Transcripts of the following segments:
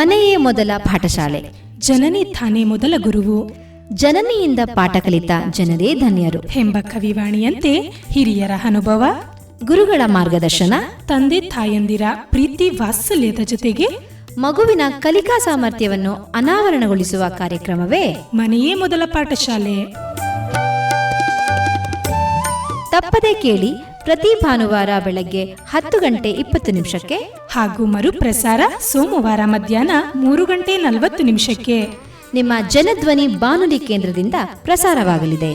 ಮನೆಯೇ ಮೊದಲ ಪಾಠಶಾಲೆ. ಜನನಿ ತಾನೇ ಮೊದಲ ಗುರುವು. ಜನನಿಯಿಂದ ಪಾಠ ಕಲಿತ ಜನರೇ ಧನ್ಯರು ಎಂಬ ಕವಿವಾಣಿಯಂತೆ ಹಿರಿಯರ ಅನುಭವ, ಗುರುಗಳ ಮಾರ್ಗದರ್ಶನ, ತಂದೆ ತಾಯಂದಿರ ಪ್ರೀತಿ ವಾತ್ಸಲ್ಯದ ಜೊತೆಗೆ ಮಗುವಿನ ಕಲಿಕಾ ಸಾಮರ್ಥ್ಯವನ್ನು ಅನಾವರಣಗೊಳಿಸುವ ಕಾರ್ಯಕ್ರಮವೇ ಮನೆಯೇ ಮೊದಲ ಪಾಠಶಾಲೆ. ತಪ್ಪದೇ ಕೇಳಿ ಪ್ರತಿ ಭಾನುವಾರ ಬೆಳಗ್ಗೆ 10:20 ಹಾಗೂ ಮರುಪ್ರಸಾರ ಸೋಮವಾರ ಮಧ್ಯಾಹ್ನ 3:40 ನಿಮ್ಮ ಜನಧ್ವನಿ ಬಾನುಲಿ ಕೇಂದ್ರದಿಂದ ಪ್ರಸಾರವಾಗಲಿದೆ.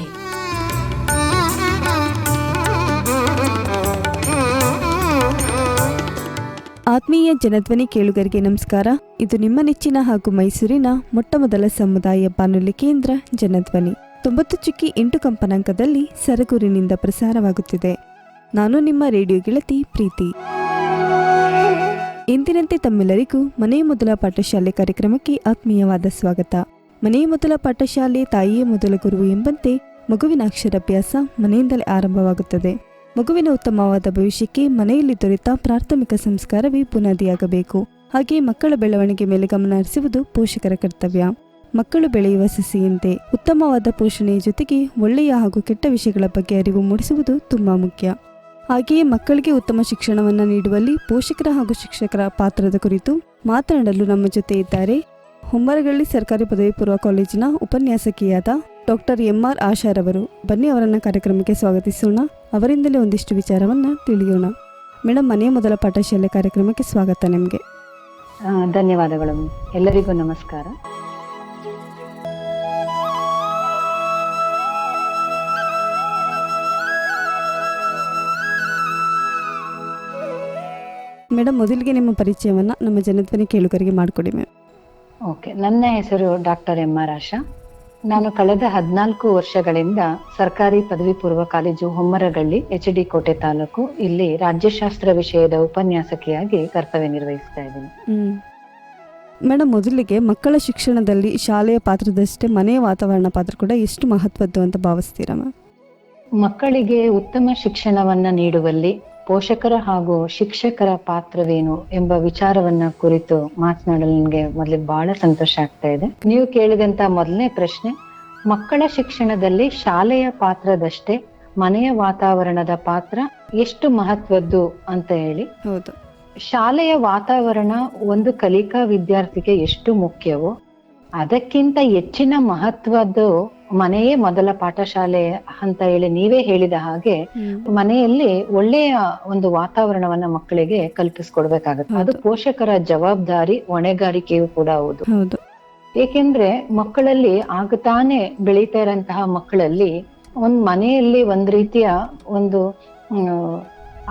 ಆತ್ಮೀಯ ಜನಧ್ವನಿ ಕೇಳುಗರಿಗೆ ನಮಸ್ಕಾರ. ಇದು ನಿಮ್ಮ ನೆಚ್ಚಿನ ಹಾಗೂ ಮೈಸೂರಿನ ಮೊಟ್ಟಮೊದಲ ಸಮುದಾಯ ಬಾನುಲಿ ಕೇಂದ್ರ ಜನಧ್ವನಿ 90.8 ಕಂಪನಾಂಕದಲ್ಲಿ ಸರಗೂರಿನಿಂದ ಪ್ರಸಾರವಾಗುತ್ತಿದೆ. ನಾನು ನಿಮ್ಮ ರೇಡಿಯೋ ಗೆಳತಿ ಪ್ರೀತಿ. ಎಂದಿನಂತೆ ತಮ್ಮೆಲ್ಲರಿಗೂ ಮನೆಯ ಮೊದಲ ಪಾಠಶಾಲೆ ಕಾರ್ಯಕ್ರಮಕ್ಕೆ ಆತ್ಮೀಯವಾದ ಸ್ವಾಗತ. ಮನೆಯ ಮೊದಲ ಪಾಠಶಾಲೆ ತಾಯಿಯೇ ಮೊದಲ ಗುರುವು ಎಂಬಂತೆ ಮಗುವಿನ ಅಕ್ಷರಾಭ್ಯಾಸ ಮನೆಯಿಂದಲೇ ಆರಂಭವಾಗುತ್ತದೆ. ಮಗುವಿನ ಉತ್ತಮವಾದ ಭವಿಷ್ಯಕ್ಕೆ ಮನೆಯಲ್ಲಿ ದೊರೆತ ಪ್ರಾಥಮಿಕ ಸಂಸ್ಕಾರವೇ ಬುನಾದಿಯಾಗಬೇಕು. ಹಾಗೆ ಮಕ್ಕಳ ಬೆಳವಣಿಗೆ ಮೇಲೆ ಗಮನ ಹರಿಸುವುದು ಪೋಷಕರ ಕರ್ತವ್ಯ. ಮಕ್ಕಳು ಬೆಳೆಯುವ ಸಸಿಯಂತೆ ಉತ್ತಮವಾದ ಪೋಷಣೆಯ ಜೊತೆಗೆ ಒಳ್ಳೆಯ ಹಾಗೂ ಕೆಟ್ಟ ವಿಷಯಗಳ ಬಗ್ಗೆ ಅರಿವು ಮೂಡಿಸುವುದು ತುಂಬಾ ಮುಖ್ಯ. ಹಾಗೆಯೇ ಮಕ್ಕಳಿಗೆ ಉತ್ತಮ ಶಿಕ್ಷಣವನ್ನು ನೀಡುವಲ್ಲಿ ಪೋಷಕರ ಹಾಗೂ ಶಿಕ್ಷಕರ ಪಾತ್ರದ ಕುರಿತು ಮಾತನಾಡಲು ನಮ್ಮ ಜೊತೆ ಇದ್ದಾರೆ ಹೊಮ್ಮರಗಳ್ಳಿ ಸರ್ಕಾರಿ ಪದವಿ ಪೂರ್ವ ಕಾಲೇಜಿನ ಉಪನ್ಯಾಸಕಿಯಾದ ಡಾಕ್ಟರ್ ಎಂ.ಆರ್. ಆಶಾರವರು. ಬನ್ನಿ ಅವರನ್ನ ಕಾರ್ಯಕ್ರಮಕ್ಕೆ ಸ್ವಾಗತಿಸೋಣ. ಅವರಿಂದಲೇ ಒಂದಿಷ್ಟು ವಿಚಾರವನ್ನ ತಿಳಿಯೋಣ. ಮೇಡಮ್, ಮನೆಯ ಮೊದಲ ಪಾಠಶಾಲೆ ಕಾರ್ಯಕ್ರಮಕ್ಕೆ ಸ್ವಾಗತ ನಿಮಗೆ. ಧನ್ಯವಾದಗಳು. ಎಲ್ಲರಿಗೂ ನಮಸ್ಕಾರ. ಮೇಡಮ್, ಮೊದಲಿಗೆ ನಿಮ್ಮ ಪರಿಚಯವನ್ನ ನಮ್ಮ ಜನಧ್ವನಿ ಕೇಳುಗರಿಗೆ ಮಾಡಿಕೊಡಿ ಮ್ಯಾಮ್. ಓಕೆ, ನನ್ನ ಹೆಸರು ಡಾಕ್ಟರ್ ಎಂ.ಆರ್. ಆಶಾ. ನಾನು ಕಳೆದ 14 ವರ್ಷಗಳಿಂದ ಸರ್ಕಾರಿ ಪದವಿ ಪೂರ್ವ ಕಾಲೇಜು ಹೊಮ್ಮರಗಳ್ಳಿ HD ಕೋಟೆ ತಾಲೂಕು ಇಲ್ಲಿ ರಾಜ್ಯಶಾಸ್ತ್ರ ವಿಷಯದ ಉಪನ್ಯಾಸಕಿಯಾಗಿ ಕರ್ತವ್ಯ ನಿರ್ವಹಿಸ್ತಾ ಇದ್ದೀನಿ. ಮೇಡಮ್, ಮೊದಲಿಗೆ ಮಕ್ಕಳ ಶಿಕ್ಷಣದಲ್ಲಿ ಶಾಲೆಯ ಪಾತ್ರದಷ್ಟೇ ಮನೆಯ ವಾತಾವರಣ ಪಾತ್ರ ಕೂಡ ಎಷ್ಟು ಮಹತ್ವದ್ದು ಅಂತ ಭಾವಿಸ್ತೀರಾ ಮ್ಯಾಮ್? ಮಕ್ಕಳಿಗೆ ಉತ್ತಮ ಶಿಕ್ಷಣವನ್ನ ನೀಡುವಲ್ಲಿ ಪೋಷಕರ ಹಾಗೂ ಶಿಕ್ಷಕರ ಪಾತ್ರವೇನು ಎಂಬ ವಿಚಾರವನ್ನ ಕುರಿತು ಮಾತನಾಡಲು ನನಗೆ ಮೊದಲಿಗೆ ಬಹಳ ಸಂತೋಷ ಆಗ್ತಾ ಇದೆ. ನೀವು ಕೇಳಿದಂತ ಮೊದಲನೇ ಪ್ರಶ್ನೆ, ಮಕ್ಕಳ ಶಿಕ್ಷಣದಲ್ಲಿ ಶಾಲೆಯ ಪಾತ್ರದಷ್ಟೇ ಮನೆಯ ವಾತಾವರಣದ ಪಾತ್ರ ಎಷ್ಟು ಮಹತ್ವದ್ದು ಅಂತ ಹೇಳಿ. ಹೌದು, ಶಾಲೆಯ ವಾತಾವರಣ ಒಂದು ಕಲಿಕಾ ವಿದ್ಯಾರ್ಥಿಗೆ ಎಷ್ಟು ಮುಖ್ಯವೋ ಅದಕ್ಕಿಂತ ಹೆಚ್ಚಿನ ಮಹತ್ವದ್ದು ಮನೆಯೇ ಮೊದಲ ಪಾಠಶಾಲೆ ಅಂತ ಹೇಳಿ ನೀವೇ ಹೇಳಿದ ಹಾಗೆ ಮನೆಯಲ್ಲಿ ಒಳ್ಳೆಯ ಒಂದು ವಾತಾವರಣವನ್ನ ಮಕ್ಕಳಿಗೆ ಕಲ್ಪಿಸ್ಕೊಡ್ಬೇಕಾಗತ್ತೆ. ಅದು ಪೋಷಕರ ಜವಾಬ್ದಾರಿ, ಹೊಣೆಗಾರಿಕೆಯೂ ಕೂಡ ಹೌದು. ಏಕೆಂದ್ರೆ ಮಕ್ಕಳಲ್ಲಿ ಆಗತಾನೆ ಬೆಳೀತಾ ಇರೋಂತಹ ಮಕ್ಕಳಲ್ಲಿ ಒಂದ್ ಮನೆಯಲ್ಲಿ ಒಂದ್ ರೀತಿಯ ಒಂದು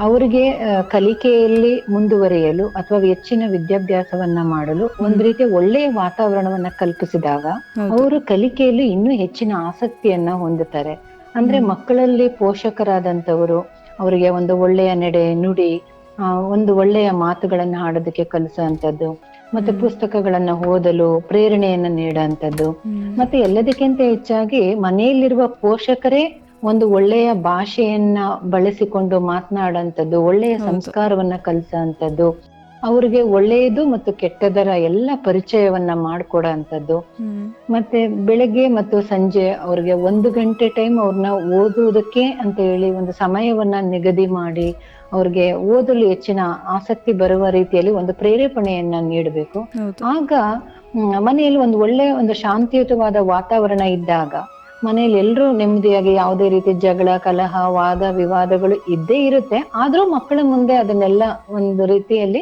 ಅವ್ರಿಗೆ ಕಲಿಕೆಯಲ್ಲಿ ಮುಂದುವರಿಯಲು ಅಥವಾ ಹೆಚ್ಚಿನ ವಿದ್ಯಾಭ್ಯಾಸವನ್ನ ಮಾಡಲು ಒಂದ್ ರೀತಿಯ ಒಳ್ಳೆಯ ವಾತಾವರಣವನ್ನ ಕಲ್ಪಿಸಿದಾಗ ಅವರು ಕಲಿಕೆಯಲ್ಲಿ ಇನ್ನೂ ಹೆಚ್ಚಿನ ಆಸಕ್ತಿಯನ್ನ ಹೊಂದುತ್ತಾರೆ. ಅಂದ್ರೆ ಮಕ್ಕಳಲ್ಲಿ ಪೋಷಕರಾದಂತವರು ಅವರಿಗೆ ಒಂದು ಒಳ್ಳೆಯ ನಡೆ ನುಡಿ, ಒಂದು ಒಳ್ಳೆಯ ಮಾತುಗಳನ್ನ ಆಡೋದಕ್ಕೆ ಕಲಿಸುವಂತದ್ದು, ಮತ್ತೆ ಪುಸ್ತಕಗಳನ್ನ ಓದಲು ಪ್ರೇರಣೆಯನ್ನ ನೀಡುವಂತದ್ದು, ಮತ್ತೆ ಎಲ್ಲದಕ್ಕಿಂತ ಹೆಚ್ಚಾಗಿ ಮನೆಯಲ್ಲಿರುವ ಪೋಷಕರೇ ಒಂದು ಒಳ್ಳೆಯ ಭಾಷೆಯನ್ನ ಬಳಸಿಕೊಂಡು ಮಾತನಾಡುವಂಥದ್ದು, ಒಳ್ಳೆಯ ಸಂಸ್ಕಾರವನ್ನ ಕಲಿಸುವಂಥದ್ದು, ಅವ್ರಿಗೆ ಒಳ್ಳೆಯದು ಮತ್ತು ಕೆಟ್ಟದರ ಎಲ್ಲ ಪರಿಚಯವನ್ನ ಮಾಡ್ಕೊಡೋ ಅಂಥದ್ದು. ಮತ್ತೆ ಬೆಳಗ್ಗೆ ಮತ್ತು ಸಂಜೆ ಅವ್ರಿಗೆ 1 ಗಂಟೆ ಟೈಮ್ ಅವ್ರನ್ನ ಓದುವುದಕ್ಕೆ ಅಂತ ಹೇಳಿ ಒಂದು ಸಮಯವನ್ನ ನಿಗದಿ ಮಾಡಿ ಅವ್ರಿಗೆ ಓದಲು ಹೆಚ್ಚಿನ ಆಸಕ್ತಿ ಬರುವ ರೀತಿಯಲ್ಲಿ ಒಂದು ಪ್ರೇರೇಪಣೆಯನ್ನ ನೀಡಬೇಕು. ಆಗ ಮನೆಯಲ್ಲಿ ಒಂದು ಒಳ್ಳೆಯ ಒಂದು ಶಾಂತಿಯುತವಾದ ವಾತಾವರಣ ಇದ್ದಾಗ ಮನೆಯಲ್ಲಿ ಎಲ್ರೂ ನೆಮ್ಮದಿಯಾಗಿ, ಯಾವುದೇ ರೀತಿ ಜಗಳ, ಕಲಹ, ವಾದ ವಿವಾದಗಳು ಇದ್ದೇ ಇರುತ್ತೆ. ಆದ್ರೂ ಮಕ್ಕಳ ಮುಂದೆ ಅದನ್ನೆಲ್ಲ ಒಂದು ರೀತಿಯಲ್ಲಿ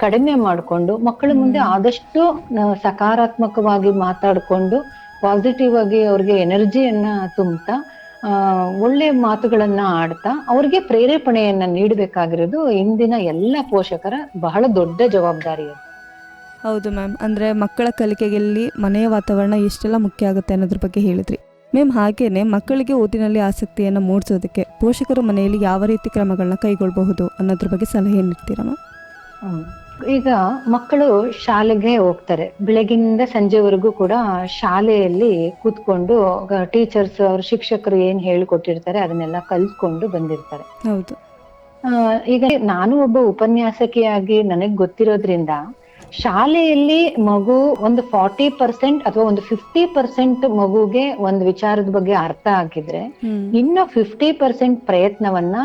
ಕಡಿಮೆ ಮಾಡ್ಕೊಂಡು ಮಕ್ಕಳ ಮುಂದೆ ಆದಷ್ಟು ಸಕಾರಾತ್ಮಕವಾಗಿ ಮಾತಾಡ್ಕೊಂಡು ಪಾಸಿಟಿವ್ ಆಗಿ ಅವ್ರಿಗೆ ಎನರ್ಜಿಯನ್ನ ತುಂಬುತ್ತಾ ಒಳ್ಳೆ ಮಾತುಗಳನ್ನ ಆಡ್ತಾ ಅವ್ರಿಗೆ ಪ್ರೇರೇಪಣೆಯನ್ನ ನೀಡಬೇಕಾಗಿರೋದು ಇಂದಿನ ಎಲ್ಲ ಪೋಷಕರ ಬಹಳ ದೊಡ್ಡ ಜವಾಬ್ದಾರಿ. ಹೌದು ಮ್ಯಾಮ್. ಅಂದರೆ ಮಕ್ಕಳ ಕಲಿಕೆಯಲ್ಲಿ ಮನೆಯ ವಾತಾವರಣ ಎಷ್ಟೆಲ್ಲ ಮುಖ್ಯ ಆಗುತ್ತೆ ಅನ್ನೋದ್ರ ಬಗ್ಗೆ ಹೇಳಿದ್ರಿ ಮ್ಯಾಮ್. ಹಾಗೇನೆ ಮಕ್ಕಳಿಗೆ ಓದಿನಲ್ಲಿ ಆಸಕ್ತಿಯನ್ನು ಮೂಡಿಸೋದಕ್ಕೆ ಪೋಷಕರು ಮನೆಯಲ್ಲಿ ಯಾವ ರೀತಿ ಕ್ರಮಗಳನ್ನ ಕೈಗೊಳ್ಳಬಹುದು ಅನ್ನೋದ್ರ ಬಗ್ಗೆ ಸಲಹೆ ನೀಡ್ತೀರಾ ಮ್ಯಾಮ್? ಈಗ ಮಕ್ಕಳು ಶಾಲೆಗೆ ಹೋಗ್ತಾರೆ, ಬೆಳಗಿನಿಂದ ಸಂಜೆವರೆಗೂ ಕೂಡ ಶಾಲೆಯಲ್ಲಿ ಕೂತ್ಕೊಂಡು ಟೀಚರ್ಸ್ ಅವ್ರ ಶಿಕ್ಷಕರು ಏನ್ ಹೇಳಿಕೊಟ್ಟಿರ್ತಾರೆ ಅದನ್ನೆಲ್ಲ ಕಲ್ತ್ಕೊಂಡು ಬಂದಿರ್ತಾರೆ. ಹೌದು. ಈಗ ನಾನು ಒಬ್ಬ ಉಪನ್ಯಾಸಕಿಯಾಗಿ ನನಗ್ ಗೊತ್ತಿರೋದ್ರಿಂದ ಶಾಲೆಯಲ್ಲಿ ಮಗು ಒಂದು 40% ಅಥವಾ ಒಂದು 50% ಮಗುಗೆ ಒಂದು ವಿಚಾರದ ಬಗ್ಗೆ ಅರ್ಥ ಆಗಿದ್ರೆ, ಇನ್ನು 50% ಪ್ರಯತ್ನವನ್ನ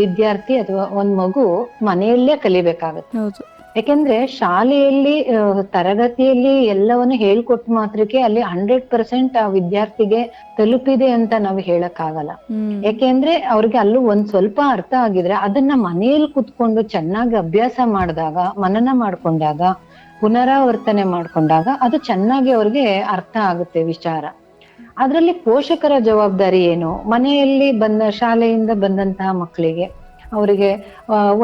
ವಿದ್ಯಾರ್ಥಿ ಅಥವಾ ಒಂದ್ ಮಗು ಮನೆಯಲ್ಲೇ ಕಲಿಬೇಕಾಗತ್ತೆ. ಹೌದು. ಯಾಕೆಂದ್ರೆ ಶಾಲೆಯಲ್ಲಿ ತರಗತಿಯಲ್ಲಿ ಎಲ್ಲವನ್ನು ಹೇಳ್ಕೊಟ್ಟ ಮಾತ್ರಕ್ಕೆ ಅಲ್ಲಿ 100% ಆ ವಿದ್ಯಾರ್ಥಿಗೆ ತಲುಪಿದೆ ಅಂತ ನಾವು ಹೇಳಕ್ಕಾಗಲ್ಲ. ಯಾಕೆಂದ್ರೆ ಅವ್ರಿಗೆ ಅಲ್ಲೂ ಒಂದ್ ಸ್ವಲ್ಪ ಅರ್ಥ ಆಗಿದ್ರೆ ಅದನ್ನ ಮನೆಯಲ್ಲಿ ಕುತ್ಕೊಂಡು ಚೆನ್ನಾಗಿ ಅಭ್ಯಾಸ ಮಾಡಿದಾಗ, ಮನನ ಮಾಡ್ಕೊಂಡಾಗ, ಪುನರಾವರ್ತನೆ ಮಾಡ್ಕೊಂಡಾಗ ಅದು ಚೆನ್ನಾಗಿ ಅವ್ರಿಗೆ ಅರ್ಥ ಆಗುತ್ತೆ ವಿಚಾರ. ಅದ್ರಲ್ಲಿ ಪೋಷಕರ ಜವಾಬ್ದಾರಿ ಏನು? ಮನೆಯಲ್ಲಿ ಶಾಲೆಯಿಂದ ಬಂದಂತಹ ಮಕ್ಕಳಿಗೆ ಅವರಿಗೆ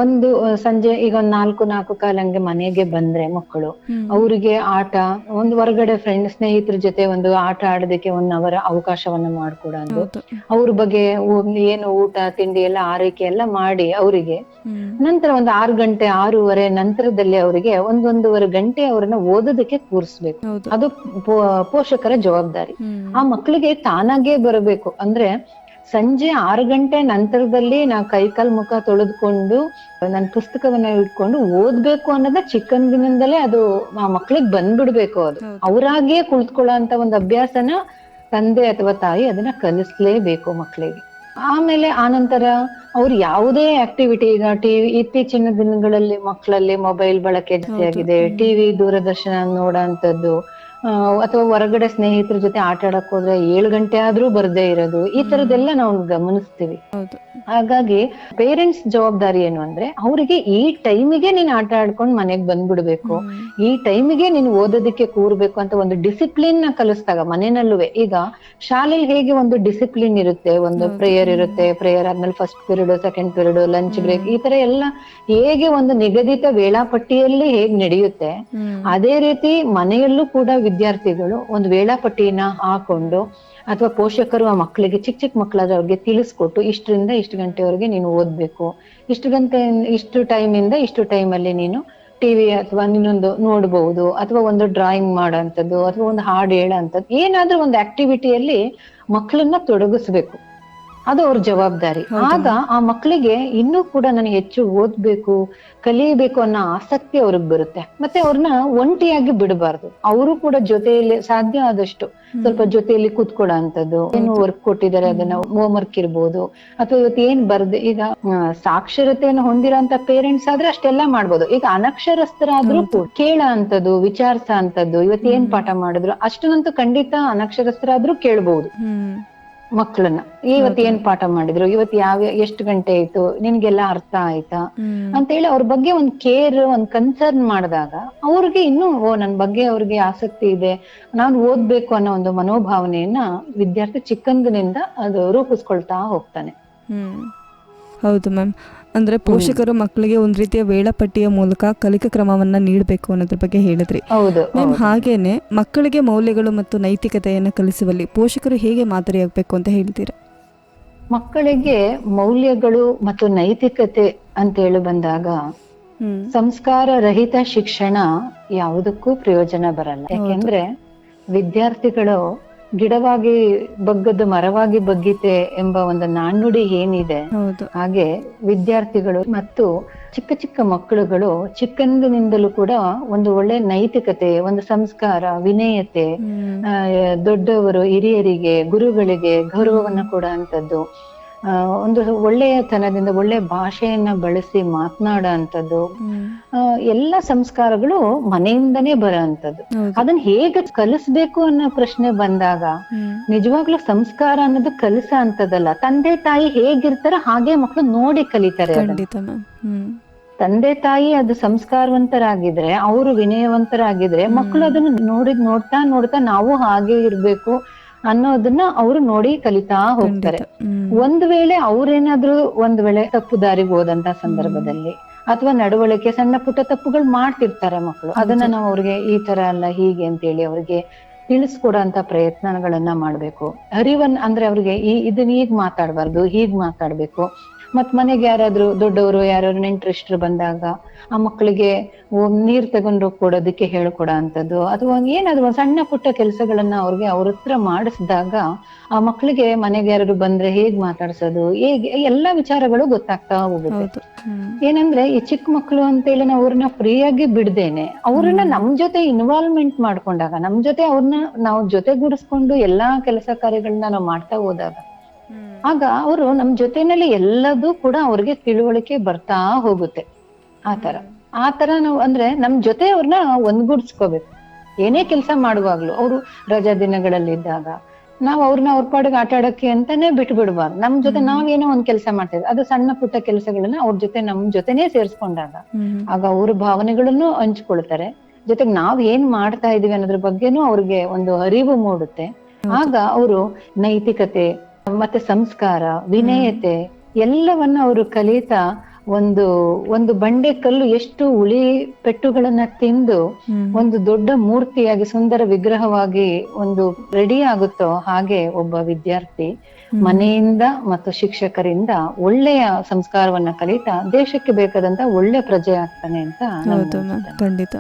ಒಂದು ಸಂಜೆ ಈಗ ಒಂದ್ 4 ಕಾಲಂಗೆ ಮನೆಗೆ ಬಂದ್ರೆ ಮಕ್ಕಳು, ಅವರಿಗೆ ಆಟ, ಒಂದು ಹೊರಗಡೆ ಸ್ನೇಹಿತರ ಜೊತೆ ಒಂದು ಆಟ ಆಡೋದಕ್ಕೆ 1 ಅವರ್ ಅವಕಾಶವನ್ನ ಮಾಡ್ಕೊಡೋದು, ಅವ್ರ ಬಗ್ಗೆ ಏನು ಊಟ ತಿಂಡಿ ಎಲ್ಲ ಆರೈಕೆ ಎಲ್ಲ ಮಾಡಿ ಅವರಿಗೆ ನಂತರ ಒಂದು 6 ಗಂಟೆ 6:30 ನಂತರದಲ್ಲಿ ಅವರಿಗೆ 1-1.5 ಗಂಟೆ ಅವ್ರನ್ನ ಓದೋದಕ್ಕೆ ಕೂರಿಸ್ಬೇಕು. ಅದು ಪೋಷಕರ ಜವಾಬ್ದಾರಿ. ಆ ಮಕ್ಕಳಿಗೆ ತಾನಾಗೇ ಬರಬೇಕು. ಅಂದ್ರೆ ಸಂಜೆ 6 ಗಂಟೆ ನಂತರದಲ್ಲಿ ನಾ ಕೈಕಾಲ್ ಮುಖ ತೊಳೆದ್ಕೊಂಡು ನನ್ನ ಪುಸ್ತಕವನ್ನ ಇಟ್ಕೊಂಡು ಓದ್ಬೇಕು ಅನ್ನೋದ ಚಿಕ್ಕಂದಿನಿಂದಲೇ ಅದು ಆ ಮಕ್ಳಿಗೆ ಬಂದ್ಬಿಡ್ಬೇಕು. ಅದು ಅವರಾಗೇ ಕುಳಿತುಕೊಳ್ಳೋ ಅಂತ ಒಂದು ಅಭ್ಯಾಸನ ತಂದೆ ಅಥವಾ ತಾಯಿ ಅದನ್ನ ಕಲಿಸ್ಲೇಬೇಕು ಮಕ್ಕಳಿಗೆ. ಆಮೇಲೆ ಆನಂತರ ಅವ್ರು ಯಾವುದೇ ಆಕ್ಟಿವಿಟಿ, ಈಗ ಟಿವಿ, ಇತ್ತೀಚಿನ ದಿನಗಳಲ್ಲಿ ಮಕ್ಕಳಲ್ಲಿ ಮೊಬೈಲ್ ಬಳಕೆ ಜಾಸ್ತಿ ಆಗಿದೆ, ಟಿವಿ ದೂರದರ್ಶನ ನೋಡೋಂಥದ್ದು, ಅಥವಾ ಹೊರಗಡೆ ಸ್ನೇಹಿತರ ಜೊತೆ ಆಟ ಆಡಕ್ ಹೋದ್ರೆ 7 ಗಂಟೆ ಆದ್ರೂ ಬರ್ದೇ ಇರೋದು, ಈ ತರದೆಲ್ಲ ನಾವು ಗಮನಿಸ್ತೀವಿ. ಹಾಗಾಗಿ ಪೇರೆಂಟ್ಸ್ ಜವಾಬ್ದಾರಿ ಏನು ಅಂದ್ರೆ ಅವರಿಗೆ ಈ ಟೈಮಿಗೆ ನೀನ್ ಆಟ ಆಡ್ಕೊಂಡ್ ಮನೆಗ್ ಬಂದ್ಬಿಡ್ಬೇಕು, ಈ ಟೈಮಿಗೆ ನೀನ್ ಓದೋದಕ್ಕೆ ಕೂರ್ಬೇಕು ಅಂತ ಒಂದು ಡಿಸಿಪ್ಲಿನ್ ನ ಕಲಿಸ್ದಾಗ ಮನೆಯಲ್ಲೂ. ಈಗ ಶಾಲೆಯಲ್ಲಿ ಹೇಗೆ ಒಂದು ಡಿಸಿಪ್ಲಿನ್ ಇರುತ್ತೆ, ಒಂದು ಪ್ರೇಯರ್ ಇರುತ್ತೆ, ಪ್ರೇಯರ್ ಆದ್ಮೇಲೆ first period, second period, lunch break, ಈ ತರ ಎಲ್ಲ ಹೇಗೆ ಒಂದು ನಿಗದಿತ ವೇಳಾಪಟ್ಟಿಯಲ್ಲಿ ಹೇಗ್ ನಡೆಯುತ್ತೆ, ಅದೇ ರೀತಿ ಮನೆಯಲ್ಲೂ ಕೂಡ ವಿದ್ಯಾರ್ಥಿಗಳು ಒಂದು ವೇಳಾಪಟ್ಟಿನ ಹಾಕೊಂಡು ಅಥವಾ ಪೋಷಕರು ಆ ಮಕ್ಕಳಿಗೆ ಚಿಕ್ಕ ಮಕ್ಕಳಾದ್ರೆ ಅವ್ರಿಗೆ ತಿಳಿಸ್ಕೊಟ್ಟು ಇಷ್ಟರಿಂದ ಇಷ್ಟು ಗಂಟೆವರೆಗೆ ನೀನು ಓದ್ಬೇಕು, ಇಷ್ಟು ಟೈಮಿಂದ ಇಷ್ಟು ಟೈಮಲ್ಲಿ ನೀನು ಟಿವಿ ಅಥವಾ ನೀನೊಂದು ನೋಡ್ಬಹುದು, ಅಥವಾ ಒಂದು ಡ್ರಾಯಿಂಗ್ ಮಾಡೋಂಥದ್ದು, ಅಥವಾ ಒಂದು ಹಾಡು ಹೇಳೋಂಥದ್ದು, ಏನಾದ್ರೂ ಒಂದು ಆಕ್ಟಿವಿಟಿಯಲ್ಲಿ ಮಕ್ಕಳನ್ನ ತೊಡಗಿಸ್ಬೇಕು. ಅದು ಅವ್ರ ಜವಾಬ್ದಾರಿ. ಆಗ ಆ ಮಕ್ಕಳಿಗೆ ಇನ್ನೂ ಕೂಡ ನನಗೆ ಹೆಚ್ಚು ಓದ್ಬೇಕು, ಕಲಿಯಬೇಕು ಅನ್ನೋ ಆಸಕ್ತಿ ಅವ್ರಿಗೆ ಬರುತ್ತೆ. ಮತ್ತೆ ಅವ್ರನ್ನ ಒಂಟಿಯಾಗಿ ಬಿಡಬಾರ್ದು. ಅವರು ಕೂಡ ಜೊತೆಯಲ್ಲಿ ಸಾಧ್ಯ ಆದಷ್ಟು ಸ್ವಲ್ಪ ಜೊತೆಯಲ್ಲಿ ಕೂತ್ಕೊಳ್ಳೋ ಅಂತದ್ದು, ಏನು ವರ್ಕ್ ಕೊಟ್ಟಿದ್ದಾರೆ ಅದನ್ನ ಹೋಮ್ ವರ್ಕ್ ಇರ್ಬೋದು, ಅಥವಾ ಇವತ್ತು ಏನ್ ಬರ್ದೆ, ಈಗ ಸಾಕ್ಷರತೆಯನ್ನು ಹೊಂದಿರೋಂತ ಪೇರೆಂಟ್ಸ್ ಆದ್ರೆ ಅಷ್ಟೆಲ್ಲಾ ಮಾಡ್ಬೋದು. ಈಗ ಅನಕ್ಷರಸ್ಥರಾದ್ರೂ ಕೇಳ ಅಂತದ್ದು, ವಿಚಾರಿಸ ಅಂತದ್ದು, ಇವತ್ತು ಏನ್ ಪಾಠ ಮಾಡಿದ್ರು ಅಷ್ಟನ್ನಂತೂ ಖಂಡಿತ ಅನಕ್ಷರಸ್ಥರಾದ್ರೂ ಕೇಳ್ಬಹುದು ಮಕ್ಕಳನ್ನ. ಇವತ್ತು ಏನ್ ಪಾಠ ಮಾಡಿದ್ರು, ಇವತ್ತು ಎಷ್ಟು ಗಂಟೆ ಆಯ್ತು, ನಿನ್ಗೆಲ್ಲಾ ಅರ್ಥ ಆಯ್ತಾ ಅಂತ ಹೇಳಿ ಅವ್ರ ಬಗ್ಗೆ ಒಂದ್ ಕೇರ್, ಒಂದ್ ಕನ್ಸರ್ನ್ ಮಾಡಿದಾಗ ಅವ್ರಿಗೆ ಇನ್ನೂ ನನ್ ಬಗ್ಗೆ ಅವ್ರಿಗೆ ಆಸಕ್ತಿ ಇದೆ, ನಾನು ಓದ್ಬೇಕು ಅನ್ನೋ ಒಂದು ಮನೋಭಾವನೆಯನ್ನ ವಿದ್ಯಾರ್ಥಿ ಚಿಕ್ಕಂದಿನಿಂದ ಅದು ರೂಪಿಸ್ಕೊಳ್ತಾ ಹೋಗ್ತಾನೆ. ಹೌದು ಮ್ಯಾಮ್. ಅಂದ್ರೆ ಪೋಷಕರು ಮಕ್ಕಳಿಗೆ ಒಂದ್ ರೀತಿಯ ವೇಳಾಪಟ್ಟಿಯ ಮೂಲಕ ಕಲಿಕಾ ಕ್ರಮವನ್ನ ನೀಡಬೇಕು ಅನ್ನೋದ್ರ ಬಗ್ಗೆ ಹೇಳಿದ್ರಿ ಮ್ಯಾಮ್. ಹಾಗೇನೆ ಮಕ್ಕಳಿಗೆ ಮೌಲ್ಯಗಳು ಮತ್ತು ನೈತಿಕತೆಯನ್ನು ಕಲಿಸುವಲ್ಲಿ ಪೋಷಕರು ಹೇಗೆ ಮಾದರಿಯಾಗಬೇಕು ಅಂತ ಹೇಳ್ತೀರಾ? ಮಕ್ಕಳಿಗೆ ಮೌಲ್ಯಗಳು ಮತ್ತು ನೈತಿಕತೆ ಅಂತ ಹೇಳಿ ಬಂದಾಗ ಸಂಸ್ಕಾರ ರಹಿತ ಶಿಕ್ಷಣ ಯಾವುದಕ್ಕೂ ಪ್ರಯೋಜನ ಬರಲ್ಲ. ಯಾಕೆಂದ್ರೆ ವಿದ್ಯಾರ್ಥಿಗಳು ಗಿಡವಾಗಿ ಬಗ್ಗದ್ದು ಮರವಾಗಿ ಬಗ್ಗಿತೆ ಎಂಬ ಒಂದು ನಾಣ್ಣುಡಿ ಏನಿದೆ, ಹಾಗೆ ವಿದ್ಯಾರ್ಥಿಗಳು ಮತ್ತು ಚಿಕ್ಕ ಮಕ್ಕಳುಗಳು ಚಿಕ್ಕಂದಿನಿಂದಲೂ ಕೂಡ ಒಂದು ಒಳ್ಳೆ ನೈತಿಕತೆ, ಒಂದು ಸಂಸ್ಕಾರ, ವಿನಯತೆ, ದೊಡ್ಡವರು ಹಿರಿಯರಿಗೆ ಗುರುಗಳಿಗೆ ಗೌರವವನ್ನ ಕೊಡುವಂಥದ್ದು, ಒಂದು ಒಳ್ಳೆಯತನದಿಂದ ಒಳ್ಳೆ ಭಾಷೆಯನ್ನ ಬಳಸಿ ಮಾತನಾಡೋ ಅಂಥದ್ದು, ಎಲ್ಲ ಸಂಸ್ಕಾರಗಳು ಮನೆಯಿಂದನೇ ಬರೋ ಅಂಥದ್ದು. ಅದನ್ನ ಹೇಗೆ ಕಲಿಸ್ಬೇಕು ಅನ್ನೋ ಪ್ರಶ್ನೆ ಬಂದಾಗ ನಿಜವಾಗ್ಲೂ ಸಂಸ್ಕಾರ ಅನ್ನೋದು ಕಲಿಸ ಅಂತದಲ್ಲ. ತಂದೆ ತಾಯಿ ಹೇಗಿರ್ತಾರ ಹಾಗೆ ಮಕ್ಕಳು ನೋಡಿ ಕಲಿತಾರೆ. ತಂದೆ ತಾಯಿ ಅದು ಸಂಸ್ಕಾರವಂತರಾಗಿದ್ರೆ, ಅವರು ವಿನಯವಂತರಾಗಿದ್ರೆ, ಮಕ್ಕಳು ಅದನ್ನ ನೋಡ್ತಾ ನಾವು ಹಾಗೆ ಇರ್ಬೇಕು ಅನ್ನೋದನ್ನ ಅವರು ನೋಡಿ ಕಲಿತಾ ಹೋಗ್ತಾರೆ. ಒಂದ್ ವೇಳೆ ಅವ್ರೇನಾದ್ರೂ ತಪ್ಪು ದಾರಿಗೆ ಹೋದಂತ ಸಂದರ್ಭದಲ್ಲಿ ಅಥವಾ ನಡವಳಿಕೆ ಸಣ್ಣ ಪುಟ್ಟ ತಪ್ಪುಗಳು ಮಾಡ್ತಿರ್ತಾರೆ ಮಕ್ಕಳು, ಅದನ್ನ ನಾವು ಅವ್ರಿಗೆ ಈ ತರ ಅಲ್ಲ ಹೀಗೆ ಅಂತೇಳಿ ಅವ್ರಿಗೆ ತಿಳಿಸ್ಕೊಡೋಂತ ಪ್ರಯತ್ನಗಳನ್ನ ಮಾಡ್ಬೇಕು. ಅರಿವನ್ ಅಂದ್ರೆ ಅವ್ರಿಗೆ ಇದನ್ನ ಹೀಗ್ ಮಾತಾಡ್ಬಾರ್ದು, ಹೀಗ್ ಮಾತಾಡ್ಬೇಕು, ಮತ್ ಮನೆಗೆ ಯಾರಾದ್ರೂ ದೊಡ್ಡವರು ಯಾರಾದ್ರು ನೆಂಟರಿಷ್ಟರು ಬಂದಾಗ ಆ ಮಕ್ಕಳಿಗೆ ನೀರ್ ತಗೊಂಡು ಕೊಡೋದಕ್ಕೆ ಹೇಳ್ಕೊಡ ಅಂತದ್ದು, ಅಥವಾ ಏನಾದ್ರು ಒಂದ್ ಸಣ್ಣ ಪುಟ್ಟ ಕೆಲಸಗಳನ್ನ ಅವ್ರಿಗೆ ಅವ್ರ ಹತ್ರ ಮಾಡಿಸಿದಾಗ ಆ ಮಕ್ಕಳಿಗೆ ಮನೆಗೆ ಯಾರಾದ್ರು ಬಂದ್ರೆ ಹೇಗ್ ಮಾತಾಡ್ಸೋದು, ಹೇಗೆ ಎಲ್ಲಾ ವಿಚಾರಗಳು ಗೊತ್ತಾಗ್ತಾ ಹೋಗುತ್ತೆ. ಏನಂದ್ರೆ ಈ ಚಿಕ್ಕ ಮಕ್ಕಳು ಅಂತ ಹೇಳಿ ನಾವು ಅವ್ರನ್ನ ಫ್ರೀಯಾಗಿ ಬಿಡ್ದೇನೆ ಅವ್ರನ್ನ ನಮ್ ಜೊತೆ ಇನ್ವಾಲ್ವ್ಮೆಂಟ್ ಮಾಡ್ಕೊಂಡಾಗ, ನಮ್ ಜೊತೆ ಅವ್ರನ್ನ ನಾವು ಜೊತೆಗೂಡಿಸ್ಕೊಂಡು ಎಲ್ಲಾ ಕೆಲಸ ಕಾರ್ಯಗಳನ್ನ ನಾವು ಮಾಡ್ತಾ ಹೋದಾಗ ಆಗ ಅವರು ನಮ್ ಜೊತೆನಲ್ಲಿ ಎಲ್ಲದೂ ಕೂಡ ಅವ್ರಿಗೆ ತಿಳುವಳಿಕೆ ಬರ್ತಾ ಹೋಗುತ್ತೆ. ಆತರ ನಾವು ಅಂದ್ರೆ ನಮ್ ಜೊತೆ ಅವ್ರನ್ನ ಒಂದ್ಗೂಡ್ಸ್ಕೋಬೇಕು. ಏನೇ ಕೆಲಸ ಮಾಡುವಾಗ್ಲು ಅವರು ರಜಾ ದಿನಗಳಲ್ಲಿ ಇದ್ದಾಗ ನಾವ್ ಅವ್ರನ್ನ ಅವ್ರ ಪಾಡಿಗೆ ಆಟ ಆಡಕ್ಕೆ ಅಂತಾನೆ ಬಿಟ್ಬಿಡ್ಬಾರ್ದು. ನಮ್ ಜೊತೆ ನಾವೇನೋ ಒಂದ್ ಕೆಲಸ ಮಾಡ್ತೇವೆ, ಅದು ಸಣ್ಣ ಪುಟ್ಟ ಕೆಲಸಗಳನ್ನ ಅವ್ರ ಜೊತೆ ನಮ್ ಜೊತೆನೆ ಸೇರ್ಸ್ಕೊಂಡಾಗ ಆಗ ಅವ್ರ ಭಾವನೆಗಳನ್ನು ಹಂಚ್ಕೊಳ್ತಾರೆ. ಜೊತೆಗೆ ನಾವ್ ಏನ್ ಮಾಡ್ತಾ ಇದೀವಿ ಅನ್ನೋದ್ರ ಬಗ್ಗೆನೂ ಅವ್ರಿಗೆ ಒಂದು ಅರಿವು ಮೂಡುತ್ತೆ. ಆಗ ಅವರು ನೈತಿಕತೆ ಮತ್ತೆ ಸಂಸ್ಕಾರ, ವಿನಯತೆ ಎಲ್ಲವನ್ನ ಅವರು ಕಲಿತಾ ಒಂದು ಬಂಡೆ ಕಲ್ಲು ಎಷ್ಟು ಉಳಿ ಪೆಟ್ಟುಗಳನ್ನ ತಿಂದು ಒಂದು ದೊಡ್ಡ ಮೂರ್ತಿಯಾಗಿ ಸುಂದರ ವಿಗ್ರಹವಾಗಿ ಒಂದು ರೆಡಿ ಆಗುತ್ತೋ ಹಾಗೆ ಒಬ್ಬ ವಿದ್ಯಾರ್ಥಿ ಮನೆಯಿಂದ ಮತ್ತು ಶಿಕ್ಷಕರಿಂದ ಒಳ್ಳೆಯ ಸಂಸ್ಕಾರವನ್ನ ಕಲಿತಾ ದೇಶಕ್ಕೆ ಬೇಕಾದಂತ ಒಳ್ಳೆ ಪ್ರಜೆ ಆಗ್ತಾನೆ ಅಂತ ಖಂಡಿತ.